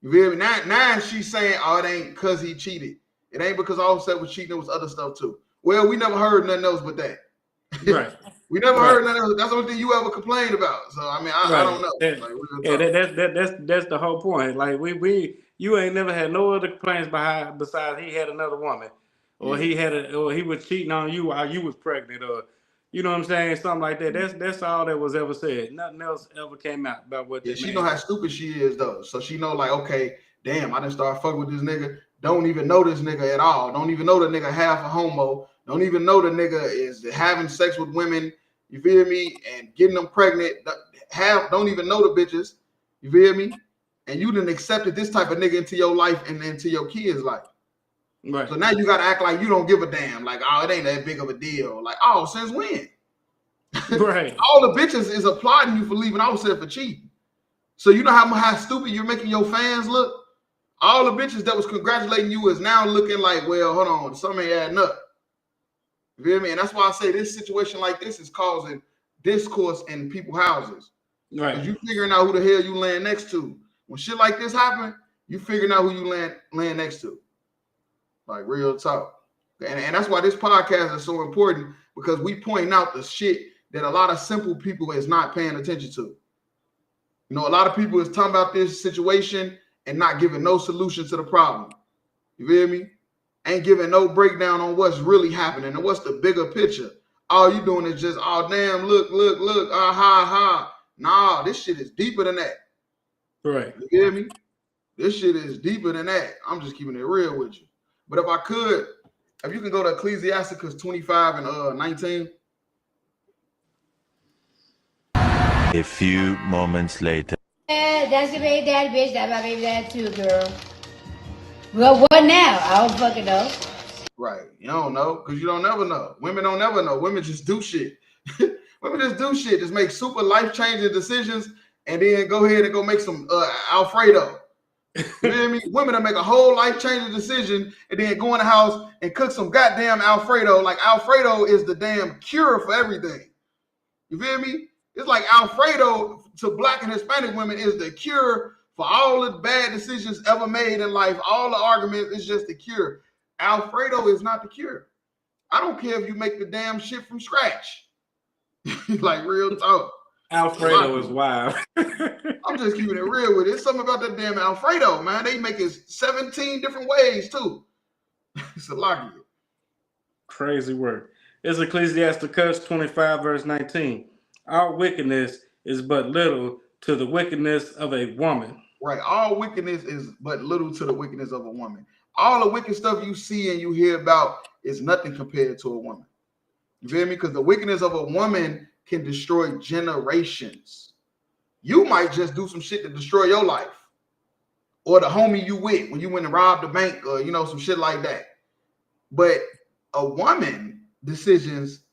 You feel me? Now she's saying, oh, it ain't because he cheated. It ain't because Offset was cheating. It was other stuff too. Well, we never heard nothing else but that. Right. We never heard nothing else. That's the only thing you ever complained about. So I mean, I don't know. That's the whole point. Like you ain't never had no other complaints besides he had another woman. Or he was cheating on you while you was pregnant, or you know what I'm saying, something like that. That's all that was ever said. Nothing else ever came out about what. Yeah, she know how stupid she is though, so she know like, okay, damn, I done start fucking with this nigga. Don't even know this nigga at all. Don't even know the nigga half a homo. Don't even know the nigga is having sex with women. You feel me? And getting them pregnant. Don't even know the bitches. You feel me? And you done accepted this type of nigga into your life and into your kids' life. Right. So now you gotta act like you don't give a damn. Like, oh, it ain't that big of a deal. Like, oh, since when? Right. All the bitches is applauding you for leaving Offset for cheating. So you know how stupid you're making your fans look? All the bitches that was congratulating you is now looking like, well, hold on, something ain't adding up. You feel me? And that's why I say this situation like this is causing discourse in people's houses. Right. Because you figuring out who the hell you land next to. When shit like this happen, you figuring out who you land next to. Like real talk. And that's why this podcast is so important, because we point out the shit that a lot of simple people is not paying attention to. You know, a lot of people is talking about this situation and not giving no solution to the problem. You feel me? Ain't giving no breakdown on what's really happening and what's the bigger picture. All you doing is just, oh, damn, look, ha, ha. Nah, this shit is deeper than that. Right. You feel me? This shit is deeper than that. I'm just keeping it real with you. But if I could, if you can go to Ecclesiasticus 25 and 19. A few moments later. That's your baby daddy, bitch. That's my baby dad too, girl. Well, what now? I don't fucking know. Right. You don't know because you don't never know. Women don't never know. Women just do shit. Women just do shit. Just make super life-changing decisions and then go ahead and go make some Alfredo. You feel me? Women that make a whole life-changing decision and then go in the house and cook some goddamn Alfredo. Like Alfredo is the damn cure for everything. You feel me? It's like Alfredo to Black and Hispanic women is the cure for all the bad decisions ever made in life. All the arguments is just the cure. Alfredo is not the cure. I don't care if you make the damn shit from scratch. Like real talk. Alfredo is wild. I'm just keeping it real with it. It's something about that damn Alfredo, man. They make it 17 different ways too. It's a lot of it. Crazy work. It's Ecclesiasticus 25 verse 19. Our wickedness is but little to the wickedness of a woman. Right. All wickedness is but little to the wickedness of a woman. All the wicked stuff you see and you hear about is nothing compared to a woman. You feel me? Because the wickedness of a woman can destroy generations. You might just do some shit to destroy your life. Or the homie you with when you went and robbed the bank or, some shit like that. But a woman decisions,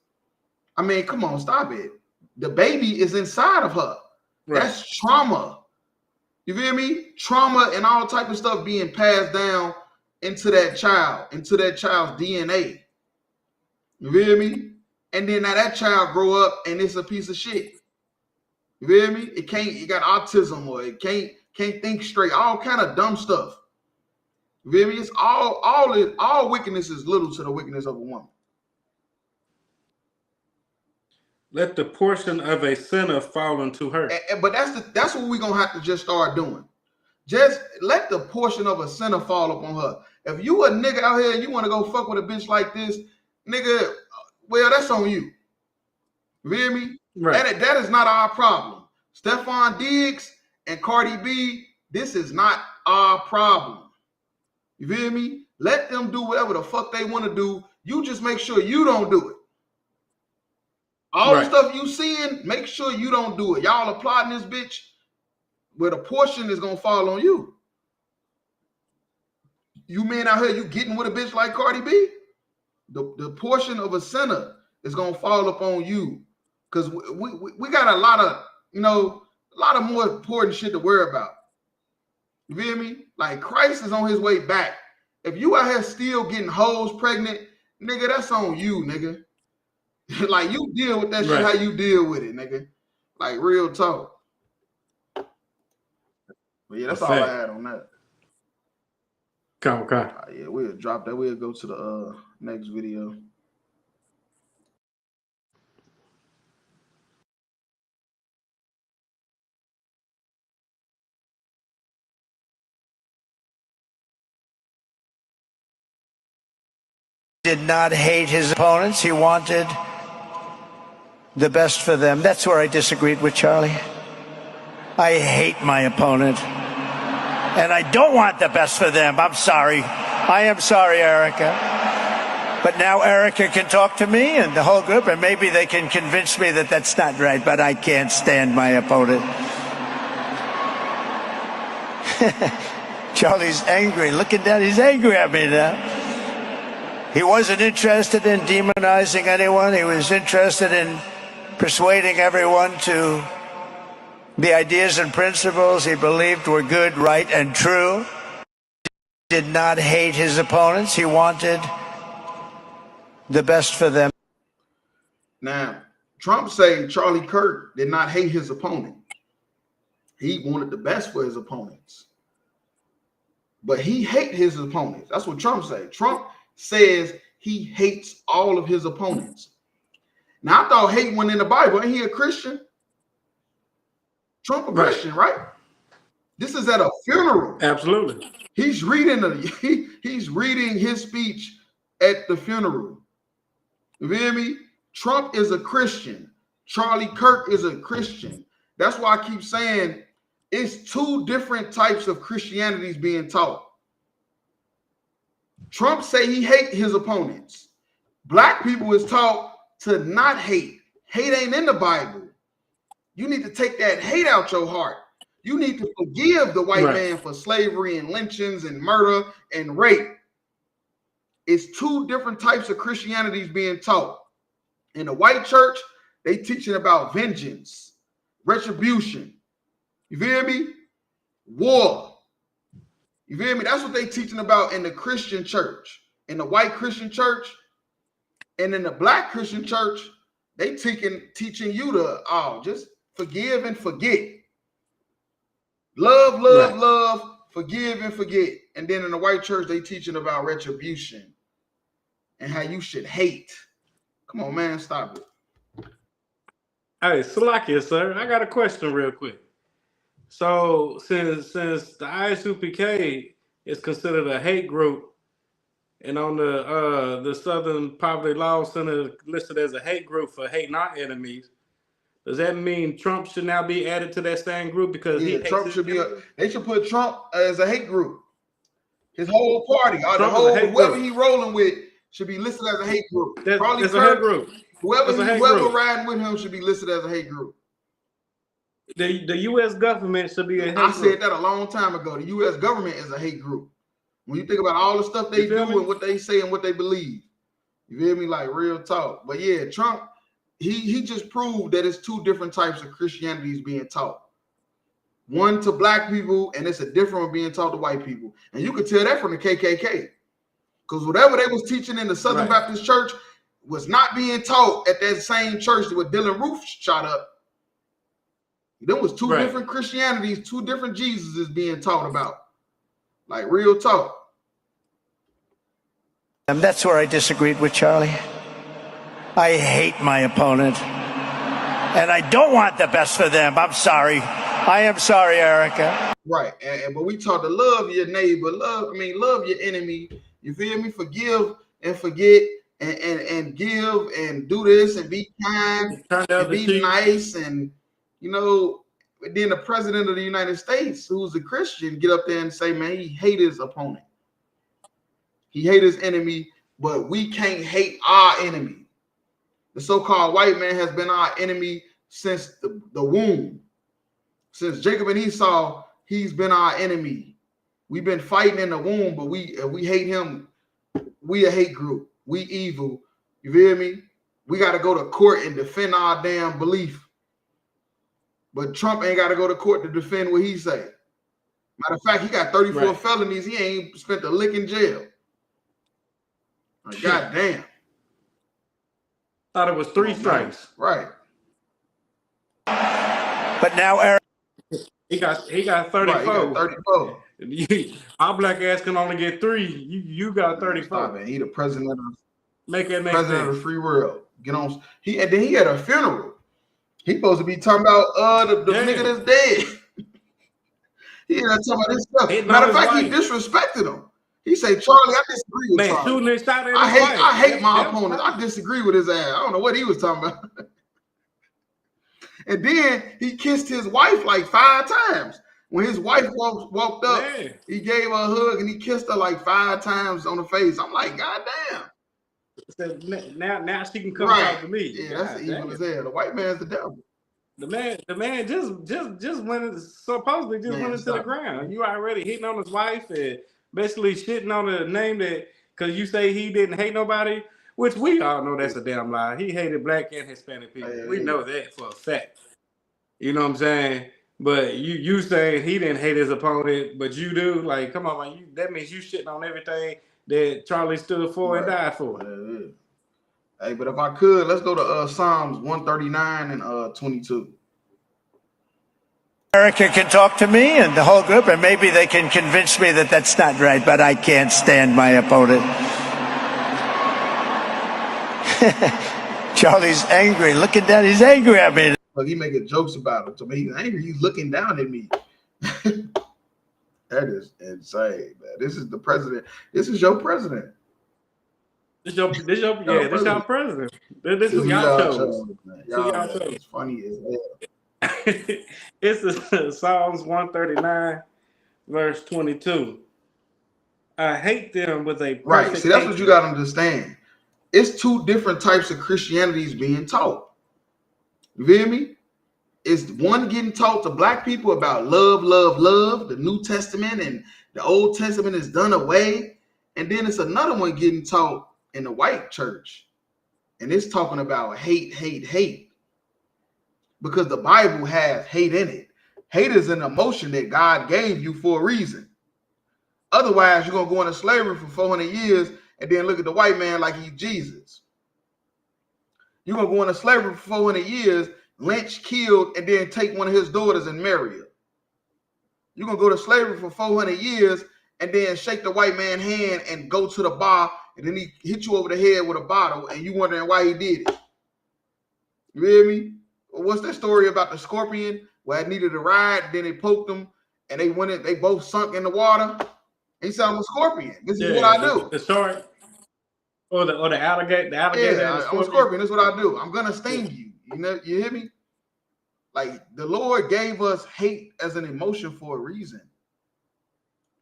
I mean, come on, stop it. The baby is inside of her. Right. That's trauma. You feel me? Trauma and all type of stuff being passed down into that child's DNA. You feel me? And then now that child grow up and it's a piece of shit. You feel me? It got autism or it can't think straight, all kind of dumb stuff. You feel me? It's all wickedness is little to the wickedness of a woman. Let the portion of a sinner fall into her. But that's what we're gonna have to just start doing. Just let the portion of a sinner fall upon her. If you a nigga out here and you want to go fuck with a bitch like this, nigga, well, that's on you. You feel me? Right. That is not our problem. Stephon Diggs and Cardi B, this is not our problem. You feel me? Let them do whatever the fuck they want to do. You just make sure you don't do it. All the stuff you seeing, make sure you don't do it. Y'all applauding this bitch, where the portion is gonna fall on you. You men out here, you getting with a bitch like Cardi B, the portion of a sinner is gonna fall upon you, because we got a lot of more important shit to worry about. You feel me? Like Christ is on his way back. If you out here still getting hoes pregnant, nigga, that's on you, nigga. Like you deal with that shit how you deal with it, nigga. Like real talk. But yeah, that's all I had on that. Okay. Yeah, we'll drop that. We'll go to the next video. Did not hate his opponents. He wanted the best for them. That's where I disagreed with Charlie. I hate my opponent. And I don't want the best for them. I'm sorry. I am sorry, Erica. But now Erica can talk to me and the whole group, and maybe they can convince me that that's not right, but I can't stand my opponent. Charlie's angry. Look at that. He's angry at me now. He wasn't interested in demonizing anyone. He was interested in persuading everyone to the ideas and principles he believed were good, right, and true. Did not hate his opponents. He wanted the best for them. Now, Trump saying Charlie Kirk did not hate his opponent. He wanted the best for his opponents. But he hated his opponents. That's what Trump said. Trump says he hates all of his opponents. Now, I thought hate went in the Bible. Ain't he a Christian? Trump a Christian, right? This is at a funeral. Absolutely. He's reading he's reading his speech at the funeral. You feel me? Trump is a Christian. Charlie Kirk is a Christian. That's why I keep saying it's two different types of Christianities being taught. Trump say he hate his opponents. Black people is taught to not hate. Hate ain't in the Bible. You need to take that hate out your heart. You need to forgive the white man for slavery and lynchings and murder and rape. It's two different types of Christianities being taught. In the white church, they teaching about vengeance, retribution. You feel me? War. You feel me? That's what they teaching about in the Christian church, in the white Christian church, and in the black Christian church. They teaching you to just forgive and forget. Love, love, love, forgive and forget. And then in the white church, they teaching about retribution and how you should hate. Come on, man, stop it. Hey, Salakia, sir, I got a question real quick. So since the ISUPK is considered a hate group, and on the Southern Poverty Law Center listed as a hate group for hating our enemies, does that mean Trump should now be added to that same group because he hates Trump should be they should put Trump as a hate group. His whole party, whoever he rolling with should be listed as a hate group. Probably it's a hate group. Whoever riding with him should be listed as a hate group. The U.S. government should be a hate I group. said that a long time ago. The U.S. government is a hate group. When you think about all the stuff they do and what they say and what they believe, you feel me? Like real talk. But yeah, Trump, he just proved that it's two different types of Christianity being taught. One to black people, and it's a different one being taught to white people. And you could tell that from the KKK. Because whatever they was teaching in the Southern Baptist Church was not being taught at that same church where Dylan Roof shot up. There was two different Christianities, two different Jesuses being taught about. Like real talk. And that's where I disagreed with Charlie. I hate my opponent. And I don't want the best for them. I'm sorry. I am sorry, Erica. Right. But we taught to love your neighbor, love your enemy. You feel me? Forgive and forget and give and do this and be kind and be nice. And, you know, then the president of the United States, who's a Christian, get up there and say, man, he hate his opponent. He hate his enemy, but we can't hate our enemy. The so-called white man has been our enemy since the womb. Since Jacob and Esau, he's been our enemy. We've been fighting in the womb, but we hate him. We a hate group. We evil. You feel me? We got to go to court and defend our damn belief. But Trump ain't got to go to court to defend what he say. Matter of fact, he got 34 felonies. He ain't spent a lick in jail. Like, God damn. Thought it was 3 strikes. Right. But now, Eric, he got 34. Right, he got 34. Our black ass can only get 3. You got 34. Stop, man. He the president of president of the free world. Get on. And then he had a funeral. He supposed to be talking about the nigga that's dead. He ain't talking about this stuff. Matter of fact, he disrespected him. He said, Charlie, I disagree with man, Charlie. Shooting his shot at I hate my opponent. I disagree with his ass. I don't know what he was talking about. And then he kissed his wife like 5 times. When his wife walked up, he gave her a hug and he kissed her like 5 times on the face. I'm like, God damn. Now she can come talk to me. Yeah, that's evil as hell. The white man's the devil. The man just went supposedly went into the ground. You already hitting on his wife and basically shitting on the name that because you say he didn't hate nobody, which we all know that's a damn lie. He hated black and Hispanic people. We know that for a fact. You know what I'm saying? But you saying he didn't hate his opponent, but you do. Like, come on, man. That means you shitting on everything that Charlie stood for and died for. Hey, but if I could, let's go to Psalms 139 and 22. Erica can talk to me and the whole group, and maybe they can convince me that that's not right, but I can't stand my opponent. Charlie's angry. Looking down, he's angry at me. Look, he making jokes about it. So he's angry. He's looking down at me. That is insane, man. This is the president. This is your president. This your president. This is y'all chose. It's funny as hell. It's Psalms 139, verse 22. I hate them with a right. See, that's what you got to understand. It's 2 different types of Christianities being taught. You feel me? It's one getting taught to black people about love, love, love. The New Testament and the Old Testament is done away. And then it's another one getting taught in the white church. And it's talking about hate, hate, hate. Because the Bible has hate in it. Hate is an emotion that God gave you for a reason. Otherwise, you're gonna go into slavery for 400 years and then look at the white man like he's Jesus. You're gonna go into slavery for 400 years, lynch, killed, and then take one of his daughters and marry her. You're gonna go to slavery for 400 years and then shake the white man's hand and go to the bar, and then he hit you over the head with a bottle, and you wondering why he did it. You hear me? What's that story about the scorpion where it needed a ride, then they poked him, and they went in, they both sunk in the water. He said, I'm a scorpion. This is what I do. The shark or the alligator. The alligator. Yeah, I'm a scorpion. This is what I do. I'm gonna sting you. You know, you hear me? Like the Lord gave us hate as an emotion for a reason.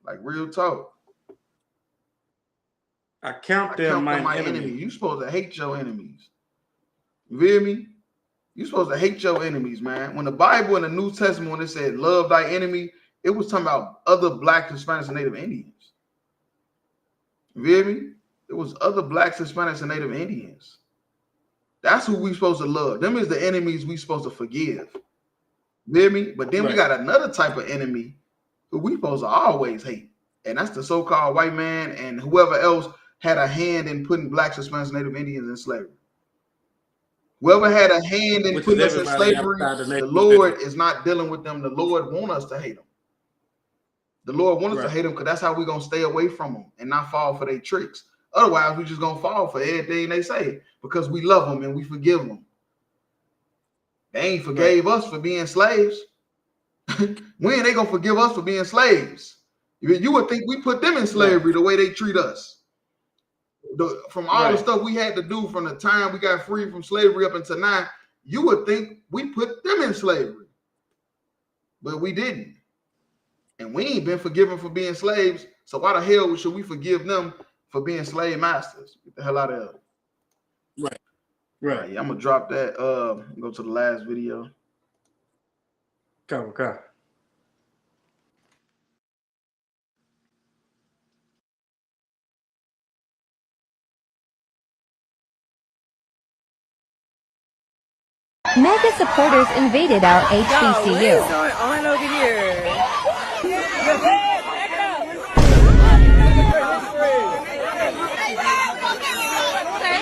Like real talk. I count them my enemy. You supposed to hate your enemies. You hear me? You supposed to hate your enemies, man. When the Bible in the New Testament, when it said love thy enemy, it was talking about other Blacks, Hispanics, and Native Indians. You hear me? It was other Blacks, Hispanics, and Native Indians. That's who we supposed to love. Them is the enemies we supposed to forgive. You hear me? But then we got another type of enemy who we supposed to always hate. And that's the so-called white man and whoever else had a hand in putting Blacks, Hispanics, and Native Indians in slavery. Whoever had a hand in putting us in slavery, the Lord is not dealing with them. The Lord wants us to hate them. The Lord wants us to hate them because that's how we're going to stay away from them and not fall for their tricks. Otherwise, we're just going to fall for everything they say because we love them and we forgive them. They ain't forgave us for being slaves. When ain't they going to forgive us for being slaves? You would think we put them in slavery the way they treat us. From all the stuff we had to do from the time we got free from slavery up until now, you would think we put them in slavery. But we didn't. And we ain't been forgiven for being slaves. So why the hell should we forgive them for being slave masters? Get the hell out of here. Right. Yeah, I'm gonna drop that. Go to the last video. Okay. Mega supporters invaded our HBCU. What is going on over here?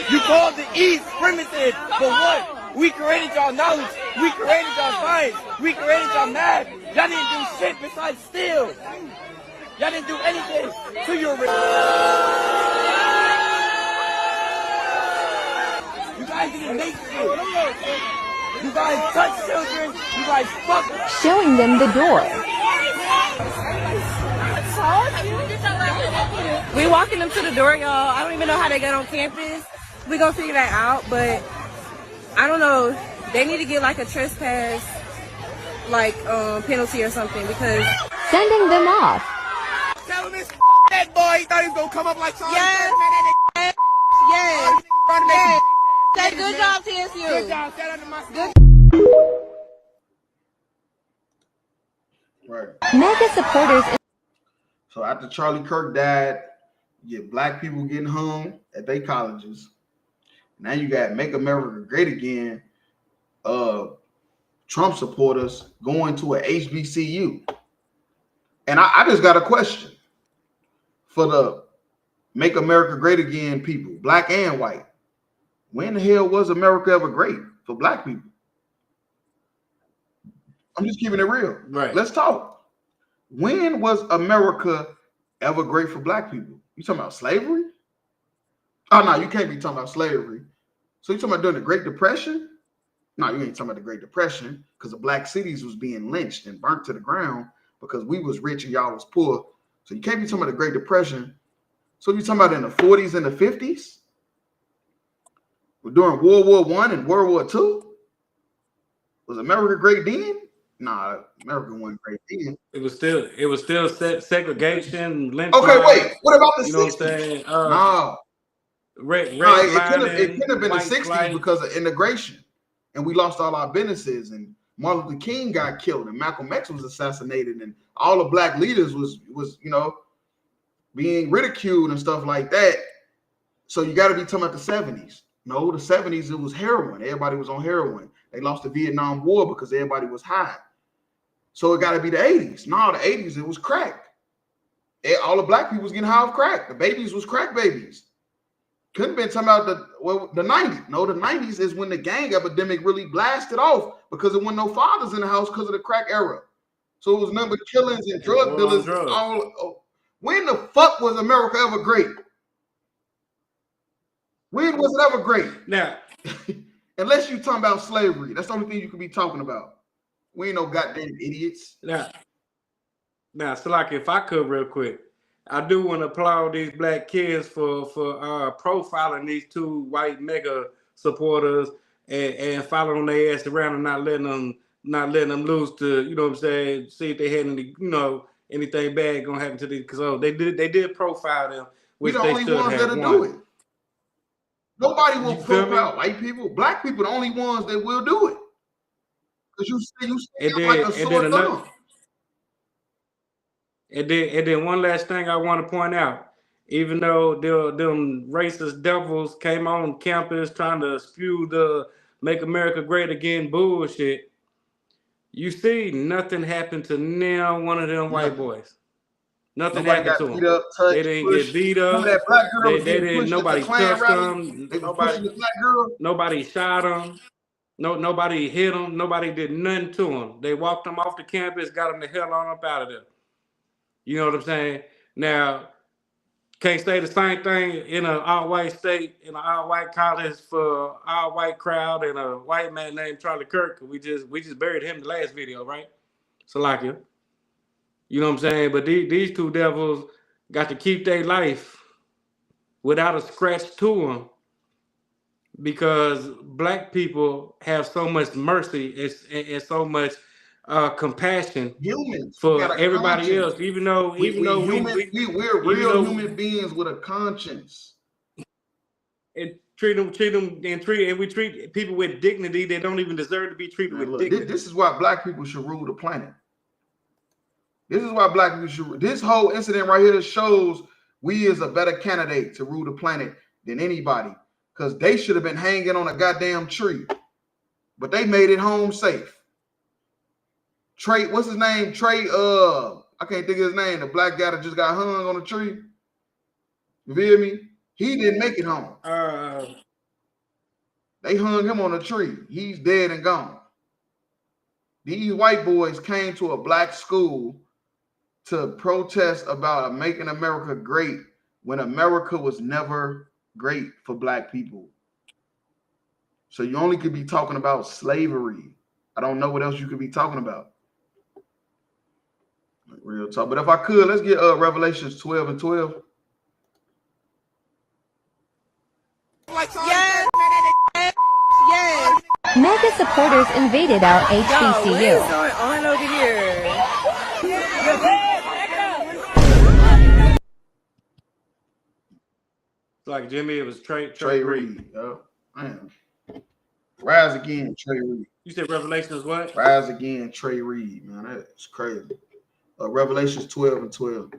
You called the East primitive, but what? We created y'all knowledge. We created y'all science. We created y'all math. Y'all didn't do shit besides steal. Y'all didn't do anything to your. You guys didn't make shit. You guys touch children. You guys fuck. Showing them the door. We walking them to the door, y'all. I don't even know how they got on campus. We gonna figure that out, but I don't know. They need to get like a trespass, like penalty or something because sending them off. Tell him this that boy. He thought he was gonna come up like Charlie. Yes. Yes. Say good job, TSU. Good job. Shout out to my good. Right. Mega supporters. So after Charlie Kirk died, you get black people getting hung at their colleges. Now you got Make America Great Again. Trump supporters going to a HBCU. And I just got a question for the Make America Great Again people, black and white. When the hell was America ever great for black people? I'm just keeping it real. Right. Let's talk. When was America ever great for black people? You talking about slavery? Oh, no, you can't be talking about slavery. So you talking about during the Great Depression? No, you ain't talking about the Great Depression because the black cities was being lynched and burnt to the ground because we was rich and y'all was poor. So you can't be talking about the Great Depression. So you talking about in the 40s and the 50s? During World War I and World War II? Was America great then? Nah, America wasn't great then. It was still segregation, lynch. Okay, wait. What about the 60s? You know what I'm saying? No. It couldn't have been the 60s flight. because of integration. And we lost all our businesses. And Martin Luther King got killed. And Malcolm X was assassinated. And all the black leaders was being ridiculed and stuff like that. So you got to be talking about the 70s. No, the 70s, it was heroin. Everybody was on heroin. They lost the Vietnam War because everybody was high. So it got to be the 80s. No, the 80s, it was crack. all the black people was getting high off crack. The babies was crack babies. Couldn't have been talking about the 90s. No, the 90s is when the gang epidemic really blasted off because there weren't no fathers in the house because of the crack era. So it was number killings and drug dealers. When the fuck was America ever great? When was it ever great? Now, unless you talking about slavery, that's the only thing you could be talking about. We ain't no goddamn idiots. Now, so like if I could real quick, I do want to applaud these black kids for profiling these two white mega supporters and following their ass around and not letting them lose to, you know what I'm saying, see if they had any, anything bad gonna happen to these, because they did profile them, which we the they only should ones have that'll do it. Nobody will profile white people. Black people the only ones that will do it. Because you see like a sore thumb. And then one last thing I want to point out, even though them racist devils came on campus trying to spew the "Make America Great Again" bullshit, you see nothing happened to now one of them white boys. Nothing happened to them. Up, touched, they didn't pushed. get beat up. That black girl they didn't. Nobody touched them. They were pushing the black girl. Nobody shot them. Nobody hit them. Nobody did nothing to them. They walked them off the campus, got them the hell on up out of there. You know what I'm saying? Now, can't say the same thing in an all-white state, in an all-white college for an all-white crowd and a white man named Charlie Kirk. We just buried him in the last video, right? Salakia. You know what I'm saying? But these two devils got to keep their life without a scratch to them because black people have so much mercy and so much compassion for everybody else, even though we're real human beings with a conscience. And we treat people with dignity. They don't even deserve to be treated with dignity. This is why black people should rule the planet. This is why black people should. This whole incident right here shows we is a better candidate to rule the planet than anybody, because they should have been hanging on a goddamn tree, but they made it home safe. Trey, what's his name? Trey, I can't think of his name. The black guy that just got hung on a tree. You feel me? He didn't make it home. They hung him on a tree. He's dead and gone. These white boys came to a black school to protest about making America great when America was never great for black people. So you only could be talking about slavery. I don't know what else you could be talking about. Real talk. But if I could, let's get Revelations 12 and 12. Yes. Yes. Mega supporters invaded our HBCU. What is going on over here? Like Jimmy, it was Trey Reed. Man. Rise again, Trey Reed. You said Revelations what? Rise again, Trey Reed. Man, that's crazy. Revelations 12 and 12.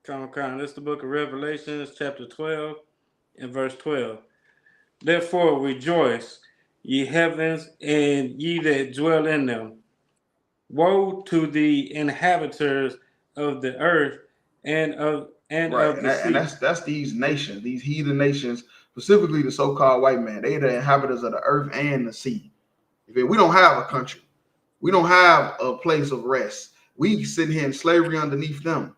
Come. This is the book of Revelations, chapter 12 and verse 12. Therefore rejoice, ye heavens, and ye that dwell in them. Woe to the inhabitants of the earth and of the sea. And that's these nations, these heathen nations, specifically the so-called white man. They are the inhabitants of the earth and the sea. We don't have a country. We don't have a place of rest. We sit here in slavery underneath them.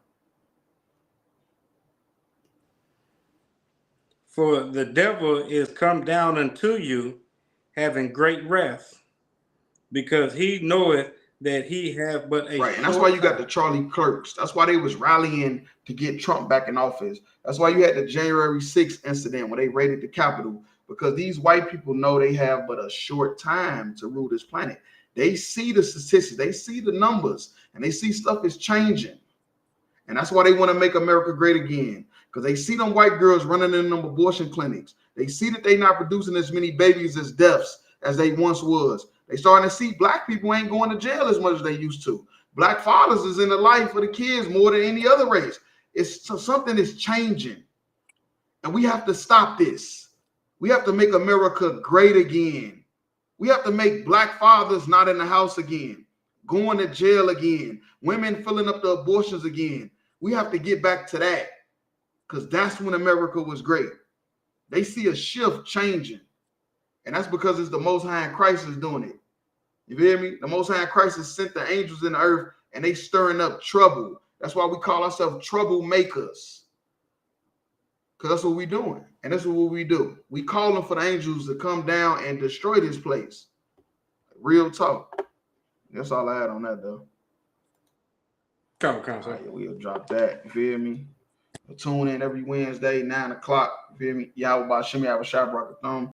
For the devil is come down unto you, having great wrath, because he knoweth that he have but a right. And that's why you got the Charlie Clerks. That's why they was rallying to get Trump back in office. That's why you had the January 6th incident when they raided the Capitol, because these white people know they have but a short time to rule this planet. They see the statistics, they see the numbers, and they see stuff is changing. And that's why they want to make America great again, because they see them white girls running in them abortion clinics. They see that they're not producing as many babies as deaths as they once was. They starting to see black people ain't going to jail as much as they used to. Black fathers is in the life of the kids more than any other race. Something is changing, and we have to stop this. We have to make America great again. We have to make black fathers not in the house again. going to jail again, women filling up the abortions again. We have to get back to that because that's when America was great. They see a shift changing, and that's because it's the Most High in Christ is doing it. You feel me? The Most High in Christ has sent the angels in the earth, and they stirring up trouble. That's why we call ourselves troublemakers, because that's what we doing, and that's what we do. We calling for the angels to come down and destroy this place. Real talk. That's all I had on that, though. Come, right, we'll drop that. You feel me? Tune in every Wednesday, 9 o'clock. You feel me? Yahweh Bashim, Yahweh Shabrak Thumb.